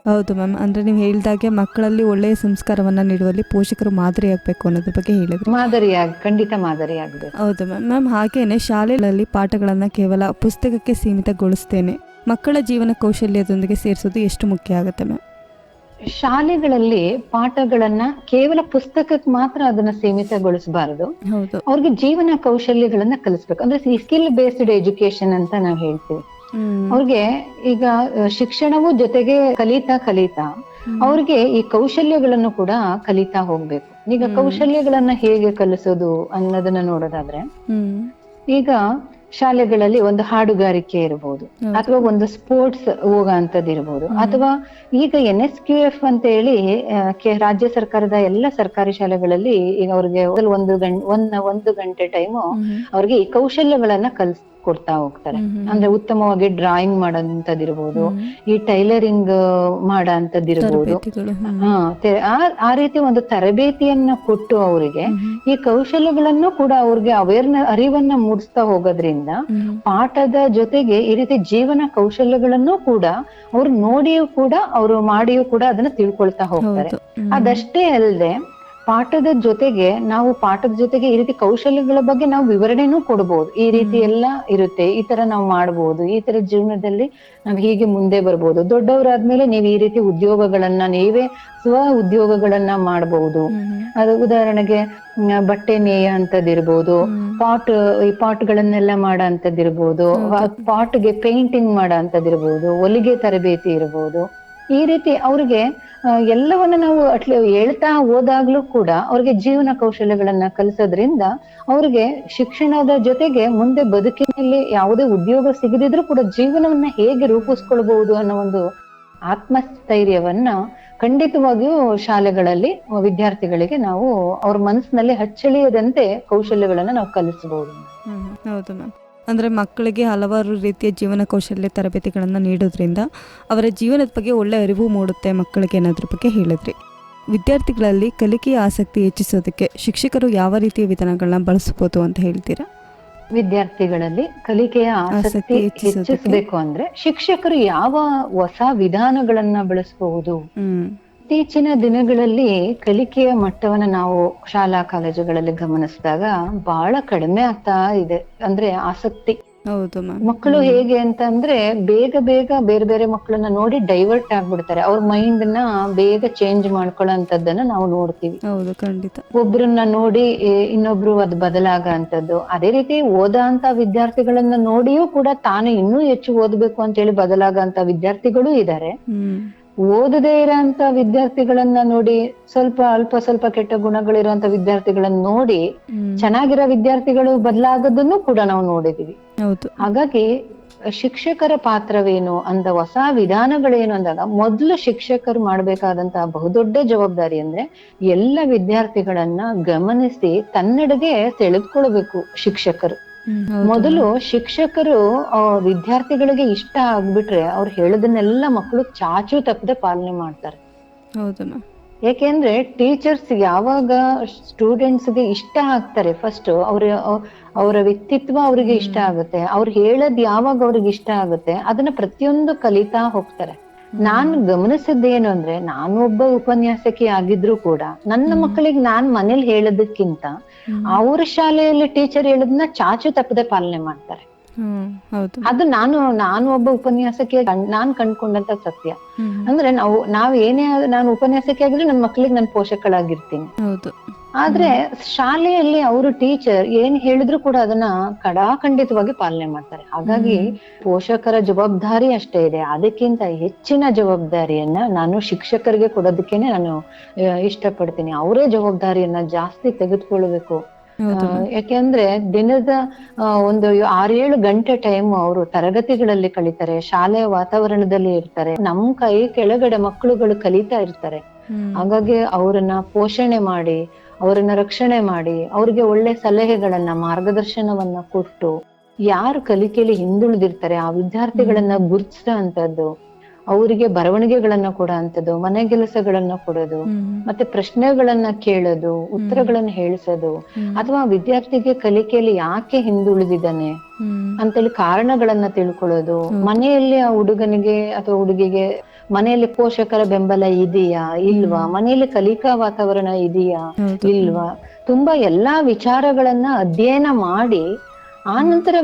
ಹೌದು ಮ್ಯಾಮ್, ಅಂದ್ರೆ ನೀವು ಹೇಳಿದಾಗೆ ಮಕ್ಕಳಲ್ಲಿ ಒಳ್ಳೆಯ ಸಂಸ್ಕಾರವನ್ನ ನೀಡುವಲ್ಲಿ ಪೋಷಕರು ಮಾದರಿ ಆಗ್ಬೇಕು ಅನ್ನೋದ್ರ ಬಗ್ಗೆ ಹೇಳಿದ್ರು. ಖಂಡಿತ ಮಾದರಿ ಆಗ್ಬೇಕು. ಹೌದು ಮ್ಯಾಮ್. ಹಾಗೇನೆ ಶಾಲೆಗಳಲ್ಲಿ ಪಾಠಗಳನ್ನ ಕೇವಲ ಪುಸ್ತಕಕ್ಕೆ ಸೀಮಿತಗೊಳಿಸ್ತೇನೆ, ಮಕ್ಕಳ ಜೀವನ ಕೌಶಲ್ಯದೊಂದಿಗೆ ಸೇರಿಸೋದು ಎಷ್ಟು ಮುಖ್ಯ ಆಗುತ್ತೆ ಮ್ಯಾಮ್? ಶಾಲೆಗಳಲ್ಲಿ ಪಾಠಗಳನ್ನ ಕೇವಲ ಪುಸ್ತಕಕ್ಕೆ ಮಾತ್ರ ಅದನ್ನ ಸೀಮಿತಗೊಳಿಸಬಾರದು. ಹೌದು, ಅವ್ರಿಗೆ ಜೀವನ ಕೌಶಲ್ಯಗಳನ್ನ ಕಲಿಸ್ಬೇಕು. ಅಂದ್ರೆ ಸ್ಕಿಲ್ ಬೇಸ್ಡ್ ಎಜುಕೇಶನ್ ಅಂತ ನಾವ್ ಹೇಳ್ತೀವಿ. ಅವ್ರಿಗೆ ಈಗ ಶಿಕ್ಷಣವು ಜೊತೆಗೆ ಕಲಿತಾ ಅವ್ರಿಗೆ ಈ ಕೌಶಲ್ಯಗಳನ್ನು ಕೂಡ ಕಲಿತಾ ಹೋಗ್ಬೇಕು. ಈಗ ಕೌಶಲ್ಯಗಳನ್ನ ಹೇಗೆ ಕಲಿಸೋದು ಅನ್ನೋದನ್ನ ನೋಡೋದಾದ್ರೆ, ಈಗ ಶಾಲೆಗಳಲ್ಲಿ ಒಂದು ಹಾಡುಗಾರಿಕೆ ಇರಬಹುದು, ಅಥವಾ ಒಂದು ಸ್ಪೋರ್ಟ್ಸ್ ಹೋಗೋಂಥದ್ದು ಇರಬಹುದು, ಅಥವಾ ಈಗ NSQF ಅಂತ ಹೇಳಿ ರಾಜ್ಯ ಸರ್ಕಾರದ ಎಲ್ಲ ಸರ್ಕಾರಿ ಶಾಲೆಗಳಲ್ಲಿ ಈಗ ಅವ್ರಿಗೆ ಒಂದು ಗಂಟೆ ಟೈಮು ಅವ್ರಿಗೆ ಈ ಕೌಶಲ್ಯಗಳನ್ನ ಕೊಡ್ತಾ ಹೋಗ್ತಾರೆ. ಅಂದ್ರೆ ಉತ್ತಮವಾಗಿ ಡ್ರಾಯಿಂಗ್ ಮಾಡೋಂಥದ್ದಿರ್ಬೋದು, ಈ ಟೈಲರಿಂಗ್ ಮಾಡೋಂಥದ್ದಿರ್ಬೋದು, ಆ ರೀತಿ ಒಂದು ತರಬೇತಿಯನ್ನ ಕೊಟ್ಟು ಅವರಿಗೆ ಈ ಕೌಶಲ್ಯಗಳನ್ನು ಕೂಡ ಅವ್ರಿಗೆ ಅರಿವನ್ನ ಮೂಡಿಸ್ತಾ ಹೋಗೋದ್ರಿಂದ ಪಾಠದ ಜೊತೆಗೆ ಈ ರೀತಿ ಜೀವನ ಕೌಶಲ್ಯಗಳನ್ನು ಕೂಡ ಅವ್ರು ನೋಡಿಯೂ ಕೂಡ ಅವ್ರು ಮಾಡಿಯೂ ಕೂಡ ಅದನ್ನ ತಿಳ್ಕೊಳ್ತಾ ಹೋಗ್ತಾರೆ. ಅದಷ್ಟೇ ಅಲ್ಲದೆ ಪಾಠದ ಜೊತೆಗೆ ಈ ರೀತಿ ಕೌಶಲ್ಯಗಳ ಬಗ್ಗೆ ನಾವು ವಿವರಣೆನೂ ಕೊಡ್ಬೋದು. ಈ ರೀತಿ ಎಲ್ಲ ಇರುತ್ತೆ, ಈ ತರ ನಾವು ಮಾಡ್ಬೋದು, ಈ ತರ ಜೀವನದಲ್ಲಿ ನಾವ್ ಹೀಗೆ ಮುಂದೆ ಬರ್ಬೋದು, ದೊಡ್ಡವರಾದ್ಮೇಲೆ ನೀವು ಈ ರೀತಿ ಉದ್ಯೋಗಗಳನ್ನ ನೀವೇ ಉದ್ಯೋಗಗಳನ್ನ ಮಾಡ್ಬಹುದು. ಅದು ಉದಾಹರಣೆಗೆ ಬಟ್ಟೆ ನೇಯ ಅಂತದಿರ್ಬೋದು, ಈ ಪಾಟ್ಗಳನ್ನೆಲ್ಲ ಮಾಡೋ ಅಂತದಿರ್ಬೋದು, ಪಾಟ್ಗೆ ಪೇಂಟಿಂಗ್ ಮಾಡೋ ಅಂತದಿರ್ಬೋದು, ಹೊಲಿಗೆ ತರಬೇತಿ ಇರ್ಬೋದು. ಈ ರೀತಿ ಅವ್ರಿಗೆ ಎಲ್ಲವನ್ನ ನಾವು ಹೇಳ್ತಾ ಹೋದಾಗ್ಲೂ ಕೂಡ ಅವ್ರಿಗೆ ಜೀವನ ಕೌಶಲ್ಯಗಳನ್ನ ಕಲಿಸೋದ್ರಿಂದ ಅವ್ರಿಗೆ ಶಿಕ್ಷಣದ ಜೊತೆಗೆ ಮುಂದೆ ಬದುಕಿನಲ್ಲಿ ಯಾವುದೇ ಉದ್ಯೋಗ ಸಿಗದಿದ್ರೂ ಕೂಡ ಜೀವನವನ್ನ ಹೇಗೆ ರೂಪಿಸ್ಕೊಳ್ಬಹುದು ಅನ್ನೋ ಒಂದು ಆತ್ಮಸ್ಥೈರ್ಯವನ್ನ ಖಂಡಿತವಾಗಿಯೂ ಶಾಲೆಗಳಲ್ಲಿ ವಿದ್ಯಾರ್ಥಿಗಳಿಗೆ ನಾವು ಅವ್ರ ಮನಸ್ಸಿನಲ್ಲಿ ಅಚ್ಚಳಿಯದಂತೆ ಕೌಶಲ್ಯಗಳನ್ನ ನಾವು ಕಲಿಸಬಹುದು. ಹೌದು ಮ್ಯಾಮ್. ಅಂದರೆ ಮಕ್ಕಳಿಗೆ ಹಲವಾರು ರೀತಿಯ ಜೀವನ ಕೌಶಲ್ಯ ತರಬೇತಿಗಳನ್ನು ನೀಡೋದ್ರಿಂದ ಅವರ ಜೀವನದ ಬಗ್ಗೆ ಒಳ್ಳೆ ಅರಿವು ಮೂಡುತ್ತೆ ಮಕ್ಕಳಿಗೆ ಅನ್ನೋದ್ರ ಬಗ್ಗೆ ಹೇಳಿದ್ರಿ. ವಿದ್ಯಾರ್ಥಿಗಳಲ್ಲಿ ಕಲಿಕೆಯ ಆಸಕ್ತಿ ಹೆಚ್ಚಿಸೋದಕ್ಕೆ ಶಿಕ್ಷಕರು ಯಾವ ರೀತಿಯ ವಿಧಾನಗಳನ್ನ ಬಳಸಬಹುದು ಅಂತ ಹೇಳ್ತೀರಾ? ವಿದ್ಯಾರ್ಥಿಗಳಲ್ಲಿ ಕಲಿಕೆಯ ಆಸಕ್ತಿ ಹೆಚ್ಚಿಸಬೇಕು ಅಂದ್ರೆ ಶಿಕ್ಷಕರು ಯಾವ ಹೊಸ ವಿಧಾನಗಳನ್ನ ಬಳಸಬಹುದು? ಇತ್ತೀಚಿನ ದಿನಗಳಲ್ಲಿ ಕಲಿಕೆಯ ಮಟ್ಟವನ್ನ ನಾವು ಶಾಲಾ ಕಾಲೇಜುಗಳಲ್ಲಿ ಗಮನಿಸಿದಾಗ ಬಹಳ ಕಡಿಮೆ ಆಗ್ತಾ ಇದೆ. ಅಂದ್ರೆ ಆಸಕ್ತಿ. ಹೌದು ಮ್ಯಾಮ್. ಮಕ್ಕಳು ಹೇಗೆ ಅಂತ ಅಂದ್ರೆ ಬೇಗ ಬೇರೆ ಬೇರೆ ಮಕ್ಕಳನ್ನ ನೋಡಿ ಡೈವರ್ಟ್ ಆಗ್ಬಿಡ್ತಾರೆ. ಅವ್ರ ಮೈಂಡ್ ನ ಬೇಗ ಚೇಂಜ್ ಮಾಡ್ಕೊಳ್ಳೋಂಥದ್ದನ್ನ ನಾವು ನೋಡ್ತೀವಿ. ಹೌದು, ಖಂಡಿತ. ಒಬ್ರನ್ನ ನೋಡಿ ಇನ್ನೊಬ್ರು ಅದ್ ಬದಲಾಗ ಅಂತದ್ದು. ಅದೇ ರೀತಿ ಓದೋಂತ ವಿದ್ಯಾರ್ಥಿಗಳನ್ನ ನೋಡಿಯೂ ಕೂಡ ತಾನು ಇನ್ನೂ ಹೆಚ್ಚು ಓದ್ಬೇಕು ಅಂತ ಹೇಳಿ ಬದಲಾಗ ಅಂತ ವಿದ್ಯಾರ್ಥಿಗಳು ಇದ್ದಾರೆ. ಓದದೇ ಇರೋಂತ ವಿದ್ಯಾರ್ಥಿಗಳನ್ನ ನೋಡಿ ಅಲ್ಪ ಸ್ವಲ್ಪ ಕೆಟ್ಟ ಗುಣಗಳಿರುವಂತ ವಿದ್ಯಾರ್ಥಿಗಳನ್ನ ನೋಡಿ ಚೆನ್ನಾಗಿರೋ ವಿದ್ಯಾರ್ಥಿಗಳು ಬದಲಾಗೋದನ್ನು ಕೂಡ ನಾವು ನೋಡಿದೀವಿ. ಹಾಗಾಗಿ ಶಿಕ್ಷಕರ ಪಾತ್ರವೇನು ಅಂದ ಹೊಸ ವಿಧಾನಗಳೇನು ಅಂದಾಗ ಮೊದಲು ಶಿಕ್ಷಕರು ಮಾಡ್ಬೇಕಾದಂತಹ ಬಹುದೊಡ್ಡ ಜವಾಬ್ದಾರಿ ಅಂದ್ರೆ ಎಲ್ಲ ವಿದ್ಯಾರ್ಥಿಗಳನ್ನ ಗಮನಿಸಿ ತನ್ನೆಡೆಗೆ ಸೆಳೆದುಕೊಳ್ಬೇಕು ಶಿಕ್ಷಕರು. ಮೊದಲು ಶಿಕ್ಷಕರು ವಿದ್ಯಾರ್ಥಿಗಳಿಗೆ ಇಷ್ಟ ಆಗ್ಬಿಟ್ರೆ ಅವ್ರು ಹೇಳೋದನ್ನೆಲ್ಲ ಮಕ್ಕಳು ಚಾಚು ತಪ್ಪದೆ ಪಾಲನೆ ಮಾಡ್ತಾರೆ. ಹೌದು. ಏಕೆಂದ್ರೆ ಟೀಚರ್ಸ್ ಯಾವಾಗ ಸ್ಟೂಡೆಂಟ್ಸ್ಗೆ ಇಷ್ಟ ಆಗ್ತಾರೆ, ಫಸ್ಟ್ ಅವರ ವ್ಯಕ್ತಿತ್ವ ಅವ್ರಿಗೆ ಇಷ್ಟ ಆಗುತ್ತೆ, ಅವ್ರು ಹೇಳದ್ ಯಾವಾಗ ಅವ್ರಿಗೆ ಇಷ್ಟ ಆಗುತ್ತೆ ಅದನ್ನ ಪ್ರತಿಯೊಂದು ಕಲಿತಾ ಹೋಗ್ತಾರೆ. ನಾನ್ ಗಮನಿಸಿದ್ದೇನು ಅಂದ್ರೆ, ನಾನು ಒಬ್ಬ ಉಪನ್ಯಾಸಕಿ ಆಗಿದ್ರು ಕೂಡ ನನ್ನ ಮಕ್ಕಳಿಗೆ ನಾನ್ ಮನೇಲಿ ಹೇಳೋದಕ್ಕಿಂತ ಅವ್ರ ಶಾಲೆಯಲ್ಲಿ ಟೀಚರ್ ಹೇಳೋದನ್ನ ಚಾಚು ತಪ್ಪದೆ ಪಾಲನೆ ಮಾಡ್ತಾರೆ. ಅದು ನಾನು ಒಬ್ಬ ಉಪನ್ಯಾಸಕಿ ನಾನ್ ಕಂಡ್ಕೊಂಡಂತ ಸತ್ಯ. ಅಂದ್ರೆ ನಾವ್ ಏನೇ ನಾನು ಉಪನ್ಯಾಸಕಿ ಆಗಿದ್ರೆ ನನ್ನ ಮಕ್ಳಿಗೆ ನಾನು ಪೋಷಕಳಾಗಿರ್ತೀನಿ. ಆದ್ರೆ ಶಾಲೆಯಲ್ಲಿ ಅವರು ಟೀಚರ್ ಏನ್ ಹೇಳಿದ್ರು ಕೂಡ ಅದನ್ನ ಕಡಾಖಂಡಿತವಾಗಿ ಪಾಲನೆ ಮಾಡ್ತಾರೆ. ಹಾಗಾಗಿ ಪೋಷಕರ ಜವಾಬ್ದಾರಿ ಅಷ್ಟೇ ಇದೆ, ಅದಕ್ಕಿಂತ ಹೆಚ್ಚಿನ ಜವಾಬ್ದಾರಿಯನ್ನ ನಾನು ಶಿಕ್ಷಕರಿಗೆ ಕೊಡೋದಕ್ಕೇನೆ ನಾನು ಇಷ್ಟಪಡ್ತೀನಿ. ಅವರೇ ಜವಾಬ್ದಾರಿಯನ್ನ ಜಾಸ್ತಿ ತೆಗೆದುಕೊಳ್ಬೇಕು. ಯಾಕೆಂದ್ರೆ ದಿನದ ಒಂದು 6-7 ಗಂಟೆ ಟೈಮ್ ಅವರು ತರಗತಿಗಳಲ್ಲಿ ಕಳೀತಾರೆ, ಶಾಲೆಯ ವಾತಾವರಣದಲ್ಲಿ ಇರ್ತಾರೆ, ನಮ್ ಕೈ ಕೆಳಗಡೆ ಮಕ್ಕಳುಗಳು ಕಲಿತಾ ಇರ್ತಾರೆ. ಹಾಗಾಗಿ ಅವರನ್ನ ಪೋಷಣೆ ಮಾಡಿ, ಅವರನ್ನ ರಕ್ಷಣೆ ಮಾಡಿ, ಅವ್ರಿಗೆ ಒಳ್ಳೆ ಸಲಹೆಗಳನ್ನ ಮಾರ್ಗದರ್ಶನವನ್ನ ಕೊಟ್ಟು, ಯಾರು ಕಲಿಕೆಯಲ್ಲಿ ಹಿಂದುಳಿದಿರ್ತಾರೆ ಆ ವಿದ್ಯಾರ್ಥಿಗಳನ್ನ ಗುರುತಿಸೋ ಅಂತದ್ದು, ಅವರಿಗೆ ಬರವಣಿಗೆಗಳನ್ನ ಕೊಡೋ ಅಂತದ್ದು, ಮನೆ ಕೆಲಸಗಳನ್ನ ಕೊಡೋದು, ಮತ್ತೆ ಪ್ರಶ್ನೆಗಳನ್ನ ಕೇಳೋದು, ಉತ್ತರಗಳನ್ನ ಹೇಳಿಸೋದು, ಅಥವಾ ವಿದ್ಯಾರ್ಥಿಗೆ ಕಲಿಕೆಯಲ್ಲಿ ಯಾಕೆ ಹಿಂದುಳಿದಿದ್ದಾನೆ ಅಂತೇಳಿ ಕಾರಣಗಳನ್ನ ತಿಳ್ಕೊಳ್ಳೋದು, ಮನೆಯಲ್ಲಿ ಆ ಹುಡುಗನಿಗೆ ಅಥವಾ ಹುಡುಗಿಗೆ ಮನೆಯಲ್ಲಿ ಪೋಷಕರ ಬೆಂಬಲ ಇದೆಯಾ ಇಲ್ವಾ, ಮನೆಯಲ್ಲಿ ಕಲಿಕಾ ವಾತಾವರಣ ಇದೆಯಾ ಇಲ್ವಾ, ತುಂಬಾ ಎಲ್ಲಾ ವಿಚಾರಗಳನ್ನ ಅಧ್ಯಯನ ಮಾಡಿ ಆ ನಂತರ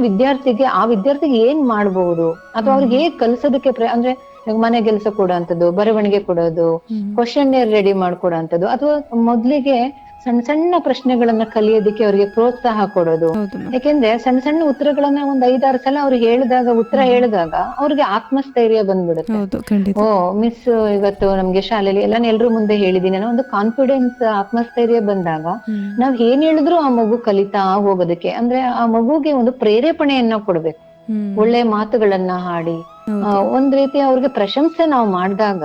ಆ ವಿದ್ಯಾರ್ಥಿಗೆ ಏನ್ ಮಾಡ್ಬಹುದು ಅಥವಾ ಅವ್ರಿಗೆ ಹೇಗ್ ಕಲ್ಸೋದಕ್ಕೆ ಅಂದ್ರೆ ಮನೆ ಕೆಲಸ ಕೊಡೋಂಥದ್ದು, ಬರವಣಿಗೆ ಕೊಡೋದು, ಕ್ವಶನ್ ರೆಡಿ ಮಾಡ್ಕೊಡೋ ಅಂಥದ್ದು, ಅಥವಾ ಮೊದ್ಲಿಗೆ ಸಣ್ಣ ಸಣ್ಣ ಪ್ರಶ್ನೆಗಳನ್ನ ಕಲಿಯೋದಕ್ಕೆ ಅವ್ರಿಗೆ ಪ್ರೋತ್ಸಾಹ ಕೊಡೋದು. ಯಾಕೆಂದ್ರೆ ಸಣ್ಣ ಸಣ್ಣ ಉತ್ತರಗಳನ್ನ 5-6 ಸಲ ಅವ್ರು ಉತ್ತರ ಹೇಳಿದಾಗ ಅವ್ರಿಗೆ ಆತ್ಮಸ್ಥೈರ್ಯ ಬಂದ್ಬಿಡುತ್ತೆ. ಓ ಮಿಸ್ ಇವತ್ತು ನಮ್ಗೆ ಶಾಲೆಯಲ್ಲಿ ಎಲ್ರೂ ಮುಂದೆ ಹೇಳಿದೀನಿ ಅನ್ನೋ ಒಂದು ಕಾನ್ಫಿಡೆನ್ಸ್, ಆತ್ಮಸ್ಥೈರ್ಯ ಬಂದಾಗ ನಾವ್ ಏನ್ ಹೇಳಿದ್ರು ಆ ಮಗು ಕಲಿತಾ ಹೋಗೋದಕ್ಕೆ, ಅಂದ್ರೆ ಆ ಮಗುಗೆ ಒಂದು ಪ್ರೇರೇಪಣೆಯನ್ನ ಕೊಡ್ಬೇಕು. ಒಳ್ಳೆ ಮಾತುಗಳನ್ನ ಹಾಡಿ ಒಂದ್ ರೀತಿ ಅವ್ರಿಗೆ ಪ್ರಶಂಸೆ ನಾವು ಮಾಡಿದಾಗ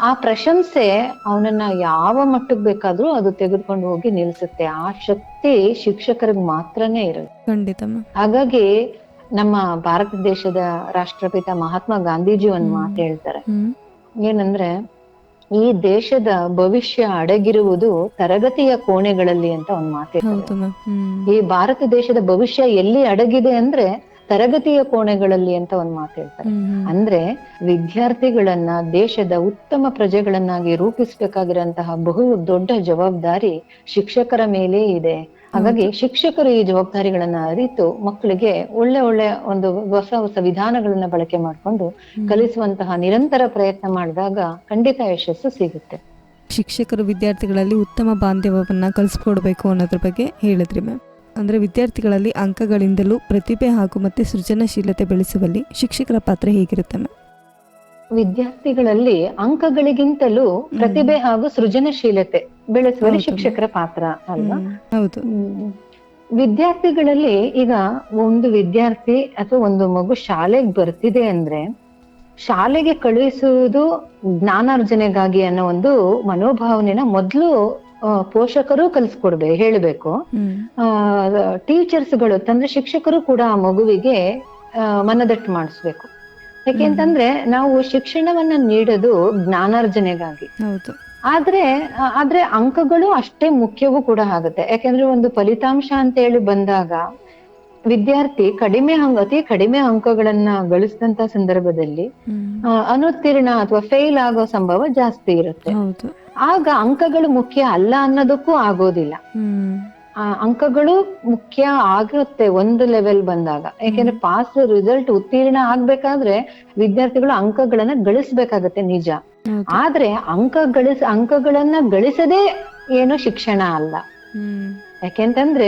ಆ ಪ್ರಶಂಸೆ ಅವನನ್ನ ಯಾವ ಮಟ್ಟಕ್ಕೆ ಬೇಕಾದ್ರೂ ಅದು ತೆಗೆದುಕೊಂಡು ಹೋಗಿ ನಿಲ್ಸುತ್ತೆ. ಆ ಶಕ್ತಿ ಶಿಕ್ಷಕರಿಗೆ ಮಾತ್ರನೇ ಇರೋದು. ಖಂಡಿತ. ಹಾಗಾಗಿ ನಮ್ಮ ಭಾರತ ದೇಶದ ರಾಷ್ಟ್ರಪಿತ ಮಹಾತ್ಮ ಗಾಂಧೀಜಿ ಒಂದ್ ಮಾತು ಹೇಳ್ತಾರೆ, ಏನಂದ್ರೆ ಈ ದೇಶದ ಭವಿಷ್ಯ ಅಡಗಿರುವುದು ತರಗತಿಯ ಕೋಣೆಗಳಲ್ಲಿ ಅಂತ ಒಂದ್ ಮಾತು ಹೇಳ್ತಾರೆ. ಈ ಭಾರತ ದೇಶದ ಭವಿಷ್ಯ ಎಲ್ಲಿ ಅಡಗಿದೆ ಅಂದ್ರೆ ತರಗತಿಯ ಕೋಣೆಗಳಲ್ಲಿ ಅಂತ ಒಂದ್ ಮಾತು ಹೇಳ್ತಾರೆ. ಅಂದ್ರೆ ವಿದ್ಯಾರ್ಥಿಗಳನ್ನ ದೇಶದ ಉತ್ತಮ ಪ್ರಜೆಗಳನ್ನಾಗಿ ರೂಪಿಸ್ಬೇಕಾಗಿರೋಂತಹ ಬಹು ದೊಡ್ಡ ಜವಾಬ್ದಾರಿ ಶಿಕ್ಷಕರ ಮೇಲೆ ಇದೆ. ಹಾಗಾಗಿ ಶಿಕ್ಷಕರು ಈ ಜವಾಬ್ದಾರಿಗಳನ್ನ ಅರಿತು ಮಕ್ಕಳಿಗೆ ಒಳ್ಳೆ ಒಂದು ಹೊಸ ವಿಧಾನಗಳನ್ನ ಬಳಕೆ ಮಾಡ್ಕೊಂಡು ಕಲಿಸುವಂತಹ ನಿರಂತರ ಪ್ರಯತ್ನ ಮಾಡಿದಾಗ ಖಂಡಿತ ಯಶಸ್ಸು ಸಿಗುತ್ತೆ. ಶಿಕ್ಷಕರು ವಿದ್ಯಾರ್ಥಿಗಳಲ್ಲಿ ಉತ್ತಮ ಬಾಂಧವ್ಯವನ್ನ ಕಲಿಸ್ಕೊಡ್ಬೇಕು ಅನ್ನೋದ್ರ ಬಗ್ಗೆ ಹೇಳಿದ್ರಿ ಮ್ಯಾಮ್. ಅಂದರೆ ವಿದ್ಯಾರ್ಥಿಗಳಲ್ಲಿ ಅಂಕಗಳಿಂದಲೂ ಪ್ರತಿಭೆ ಹಾಗೂ ಮತ್ತೆ ಸೃಜನಶೀಲತೆ ಬೆಳೆಸುವಲ್ಲಿ ಶಿಕ್ಷಕರ ಪಾತ್ರ ಹೇಗಿರುತ್ತೆ ಮ್ಯಾಮ್? ವಿದ್ಯಾರ್ಥಿಗಳಲ್ಲಿ ಅಂಕಗಳಿಗಿಂತಲೂ ಪ್ರತಿಭೆ ಹಾಗೂ ಸೃಜನಶೀಲತೆ ಬೆಳೆಸುವಲ್ಲಿ ಶಿಕ್ಷಕರ ಪಾತ್ರ ಅಲ್ವಾ? ಹೌದು. ವಿದ್ಯಾರ್ಥಿಗಳಲ್ಲಿ ಈಗ ಒಂದು ವಿದ್ಯಾರ್ಥಿ ಅಥವಾ ಒಂದು ಮಗು ಶಾಲೆಗೆ ಬರ್ತಿದೆ ಅಂದ್ರೆ ಶಾಲೆಗೆ ಕಳುಹಿಸುವುದು ಜ್ಞಾನಾರ್ಜನೆಗಾಗಿ ಅನ್ನೋ ಒಂದು ಮನೋಭಾವನೆನ ಮೊದ್ಲು ಪೋಷಕರು ಹೇಳಬೇಕು. ಟೀಚರ್ಸ್ಗಳು ಅಂದ್ರೆ ಶಿಕ್ಷಕರು ಕೂಡ ಆ ಮಗುವಿಗೆ ಮನದಟ್ಟು ಮಾಡಿಸ್ಬೇಕು. ಯಾಕೆಂತಂದ್ರೆ ನಾವು ಶಿಕ್ಷಣವನ್ನ ನೀಡೋದು ಜ್ಞಾನಾರ್ಜನೆಗಾಗಿ. ಆದ್ರೆ ಅಂಕಗಳು ಅಷ್ಟೇ ಮುಖ್ಯವೂ ಕೂಡ ಆಗುತ್ತೆ. ಯಾಕೆಂದ್ರೆ ಒಂದು ಫಲಿತಾಂಶ ಅಂತ ಹೇಳಿ ಬಂದಾಗ ವಿದ್ಯಾರ್ಥಿ ಅತಿ ಕಡಿಮೆ ಅಂಕಗಳನ್ನ ಗಳಿಸಿದಂತ ಸಂದರ್ಭದಲ್ಲಿ ಅನುತ್ತೀರ್ಣ ಅಥವಾ ಫೇಲ್ ಆಗೋ ಸಂಭವ ಜಾಸ್ತಿ ಇರುತ್ತೆ. ಆಗ ಅಂಕಗಳು ಮುಖ್ಯ ಅಲ್ಲ ಅನ್ನೋದಕ್ಕೂ ಆಗೋದಿಲ್ಲ. ಅಂಕಗಳು ಮುಖ್ಯ ಆಗುತ್ತೆ ಒಂದು ಲೆವೆಲ್ ಬಂದಾಗ. ಯಾಕೆಂದ್ರೆ ಪಾಸ್ ರಿಸಲ್ಟ್ ಉತ್ತೀರ್ಣ ಆಗ್ಬೇಕಾದ್ರೆ ವಿದ್ಯಾರ್ಥಿಗಳು ಅಂಕಗಳನ್ನ ಗಳಿಸ್ಬೇಕಾಗತ್ತೆ ನಿಜ. ಆದ್ರೆ ಅಂಕಗಳನ್ನ ಗಳಿಸದೇ ಏನು ಶಿಕ್ಷಣ ಅಲ್ಲ. ಯಾಕೆಂತಂದ್ರೆ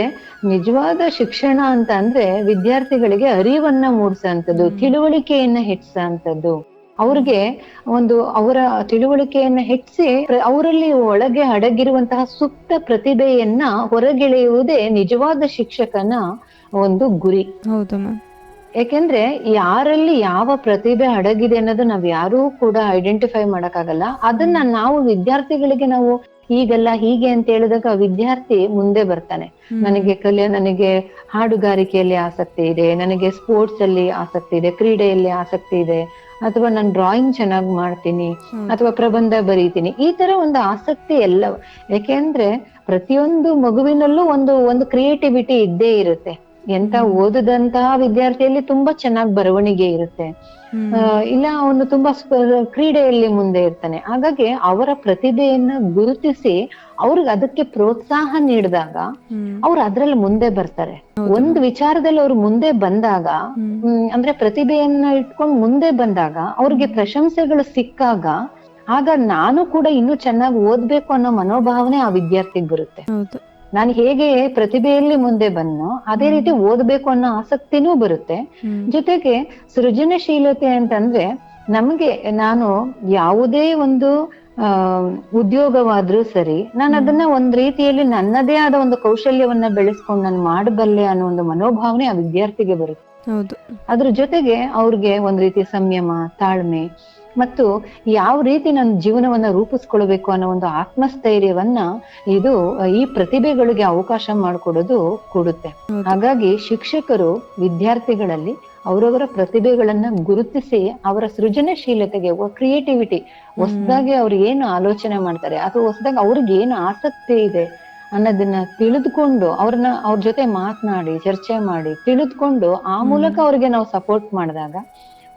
ನಿಜವಾದ ಶಿಕ್ಷಣ ಅಂತ ಅಂದ್ರೆ ವಿದ್ಯಾರ್ಥಿಗಳಿಗೆ ಅರಿವನ್ನ ಮೂಡಿಸೋಂಥದ್ದು, ತಿಳುವಳಿಕೆಯನ್ನ ಹೆಚ್ಚಿಸೋಂಥದ್ದು, ಅವ್ರಿಗೆ ಅವರ ತಿಳುವಳಿಕೆಯನ್ನ ಹೆಚ್ಚಿಸಿ ಅವರಲ್ಲಿ ಒಳಗೆ ಅಡಗಿರುವಂತಹ ಸುಪ್ತ ಪ್ರತಿಭೆಯನ್ನ ಹೊರಗೆಳೆಯುವುದೇ ನಿಜವಾದ ಶಿಕ್ಷಕನ ಒಂದು ಗುರಿ. ಯಾಕೆಂದ್ರೆ ಯಾರಲ್ಲಿ ಯಾವ ಪ್ರತಿಭೆ ಅಡಗಿದೆ ಅನ್ನೋದು ನಾವ್ ಯಾರೂ ಕೂಡ ಐಡೆಂಟಿಫೈ ಮಾಡಕ್ಕಾಗಲ್ಲ. ಅದನ್ನ ನಾವು ವಿದ್ಯಾರ್ಥಿಗಳಿಗೆ ನಾವು ಹೀಗಲ್ಲ ಹೀಗೆ ಅಂತ ಹೇಳಿದಾಗ ವಿದ್ಯಾರ್ಥಿ ಮುಂದೆ ಬರ್ತಾನೆ. ನನಗೆ ಹಾಡುಗಾರಿಕೆಯಲ್ಲಿ ಆಸಕ್ತಿ ಇದೆ, ನನಗೆ ಸ್ಪೋರ್ಟ್ಸ್ ಅಲ್ಲಿ ಆಸಕ್ತಿ ಇದೆ, ಕ್ರೀಡೆಯಲ್ಲಿ ಆಸಕ್ತಿ ಇದೆ ಅಥವಾ ನಾನು ಡ್ರಾಯಿಂಗ್ ಚೆನ್ನಾಗಿ ಮಾಡ್ತೀನಿ, ಅಥವಾ ಪ್ರಬಂಧ ಬರೀತೀನಿ, ಈ ತರ ಒಂದು ಆಸಕ್ತಿ ಎಲ್ಲ. ಯಾಕೆಂದ್ರೆ ಪ್ರತಿಯೊಂದು ಮಗುವಿನಲ್ಲೂ ಒಂದು ಒಂದು ಕ್ರಿಯೇಟಿವಿಟಿ ಇದ್ದೇ ಇರುತ್ತೆ. ಎಂತ ಓದದಂತಹ ವಿದ್ಯಾರ್ಥಿಯಲ್ಲಿ ತುಂಬಾ ಚೆನ್ನಾಗಿ ಬರವಣಿಗೆ ಇರುತ್ತೆ, ಇಲ್ಲ ಅವನು ತುಂಬಾ ಕ್ರೀಡೆಯಲ್ಲಿ ಮುಂದೆ ಇರ್ತಾನೆ. ಹಾಗಾಗಿ ಅವರ ಪ್ರತಿಭೆಯನ್ನ ಗುರುತಿಸಿ ಅವ್ರಿಗೆ ಅದಕ್ಕೆ ಪ್ರೋತ್ಸಾಹ ನೀಡಿದಾಗ ಅವ್ರು ಅದ್ರಲ್ಲಿ ಮುಂದೆ ಬರ್ತಾರೆ. ಒಂದು ವಿಚಾರದಲ್ಲಿ ಅವ್ರು ಮುಂದೆ ಬಂದಾಗ, ಅಂದ್ರೆ ಪ್ರತಿಭೆಯನ್ನ ಇಟ್ಕೊಂಡು ಮುಂದೆ ಬಂದಾಗ, ಅವ್ರಿಗೆ ಪ್ರಶಂಸೆಗಳು ಸಿಕ್ಕಾಗ, ಆಗ ನಾನು ಕೂಡ ಇನ್ನೂ ಚೆನ್ನಾಗಿ ಓದ್ಬೇಕು ಅನ್ನೋ ಮನೋಭಾವನೆ ಆ ವಿದ್ಯಾರ್ಥಿಗೆ ಬರುತ್ತೆ. ನಾನು ಹೇಗೆ ಪ್ರತಿಭೆಯಲ್ಲಿ ಮುಂದೆ ಬಂದನೋ ಅದೇ ರೀತಿ ಓದ್ಬೇಕು ಅನ್ನೋ ಆಸಕ್ತಿನೂ ಬರುತ್ತೆ. ಜೊತೆಗೆ ಸೃಜನಶೀಲತೆ ಅಂತಂದ್ರೆ ನಮ್ಗೆ, ನಾನು ಯಾವುದೇ ಒಂದು ಉದ್ಯೋಗವಾದ್ರೂ ಸರಿ, ನಾನು ಅದನ್ನ ಒಂದ್ ರೀತಿಯಲ್ಲಿ ನನ್ನದೇ ಆದ ಒಂದು ಕೌಶಲ್ಯವನ್ನ ಬೆಳೆಸ್ಕೊಂಡು ನಾನು ಮಾಡಬಲ್ಲೆ ಅನ್ನೋ ಒಂದು ಮನೋಭಾವನೆ ಆ ವಿದ್ಯಾರ್ಥಿಗೆ ಬರುತ್ತೆ. ಅದ್ರ ಜೊತೆಗೆ ಅವ್ರಿಗೆ ಒಂದ್ ರೀತಿ ಸಂಯಮ, ತಾಳ್ಮೆ ಮತ್ತು ಯಾವ ರೀತಿ ನನ್ನ ಜೀವನವನ್ನ ರೂಪಿಸ್ಕೊಳ್ಬೇಕು ಅನ್ನೋ ಒಂದು ಆತ್ಮಸ್ಥೈರ್ಯವನ್ನ ಈ ಪ್ರತಿಭೆಗಳಿಗೆ ಅವಕಾಶ ಮಾಡಿಕೊಡೋದು ಕೊಡುತ್ತೆ. ಹಾಗಾಗಿ ಶಿಕ್ಷಕರು ವಿದ್ಯಾರ್ಥಿಗಳಲ್ಲಿ ಅವರವರ ಪ್ರತಿಭೆಗಳನ್ನ ಗುರುತಿಸಿ ಅವರ ಸೃಜನಶೀಲತೆಗೆ, ಕ್ರಿಯೇಟಿವಿಟಿ, ಹೊಸದಾಗಿ ಅವ್ರು ಏನು ಆಲೋಚನೆ ಮಾಡ್ತಾರೆ ಅಥವಾ ಹೊಸದಾಗಿ ಅವ್ರಿಗೆ ಏನು ಆಸಕ್ತಿ ಇದೆ ಅನ್ನೋದನ್ನ ತಿಳಿದುಕೊಂಡು ಅವ್ರ ಜೊತೆ ಮಾತನಾಡಿ, ಚರ್ಚೆ ಮಾಡಿ, ತಿಳಿದುಕೊಂಡು ಆ ಮೂಲಕ ಅವ್ರಿಗೆ ನಾವು ಸಪೋರ್ಟ್ ಮಾಡಿದಾಗ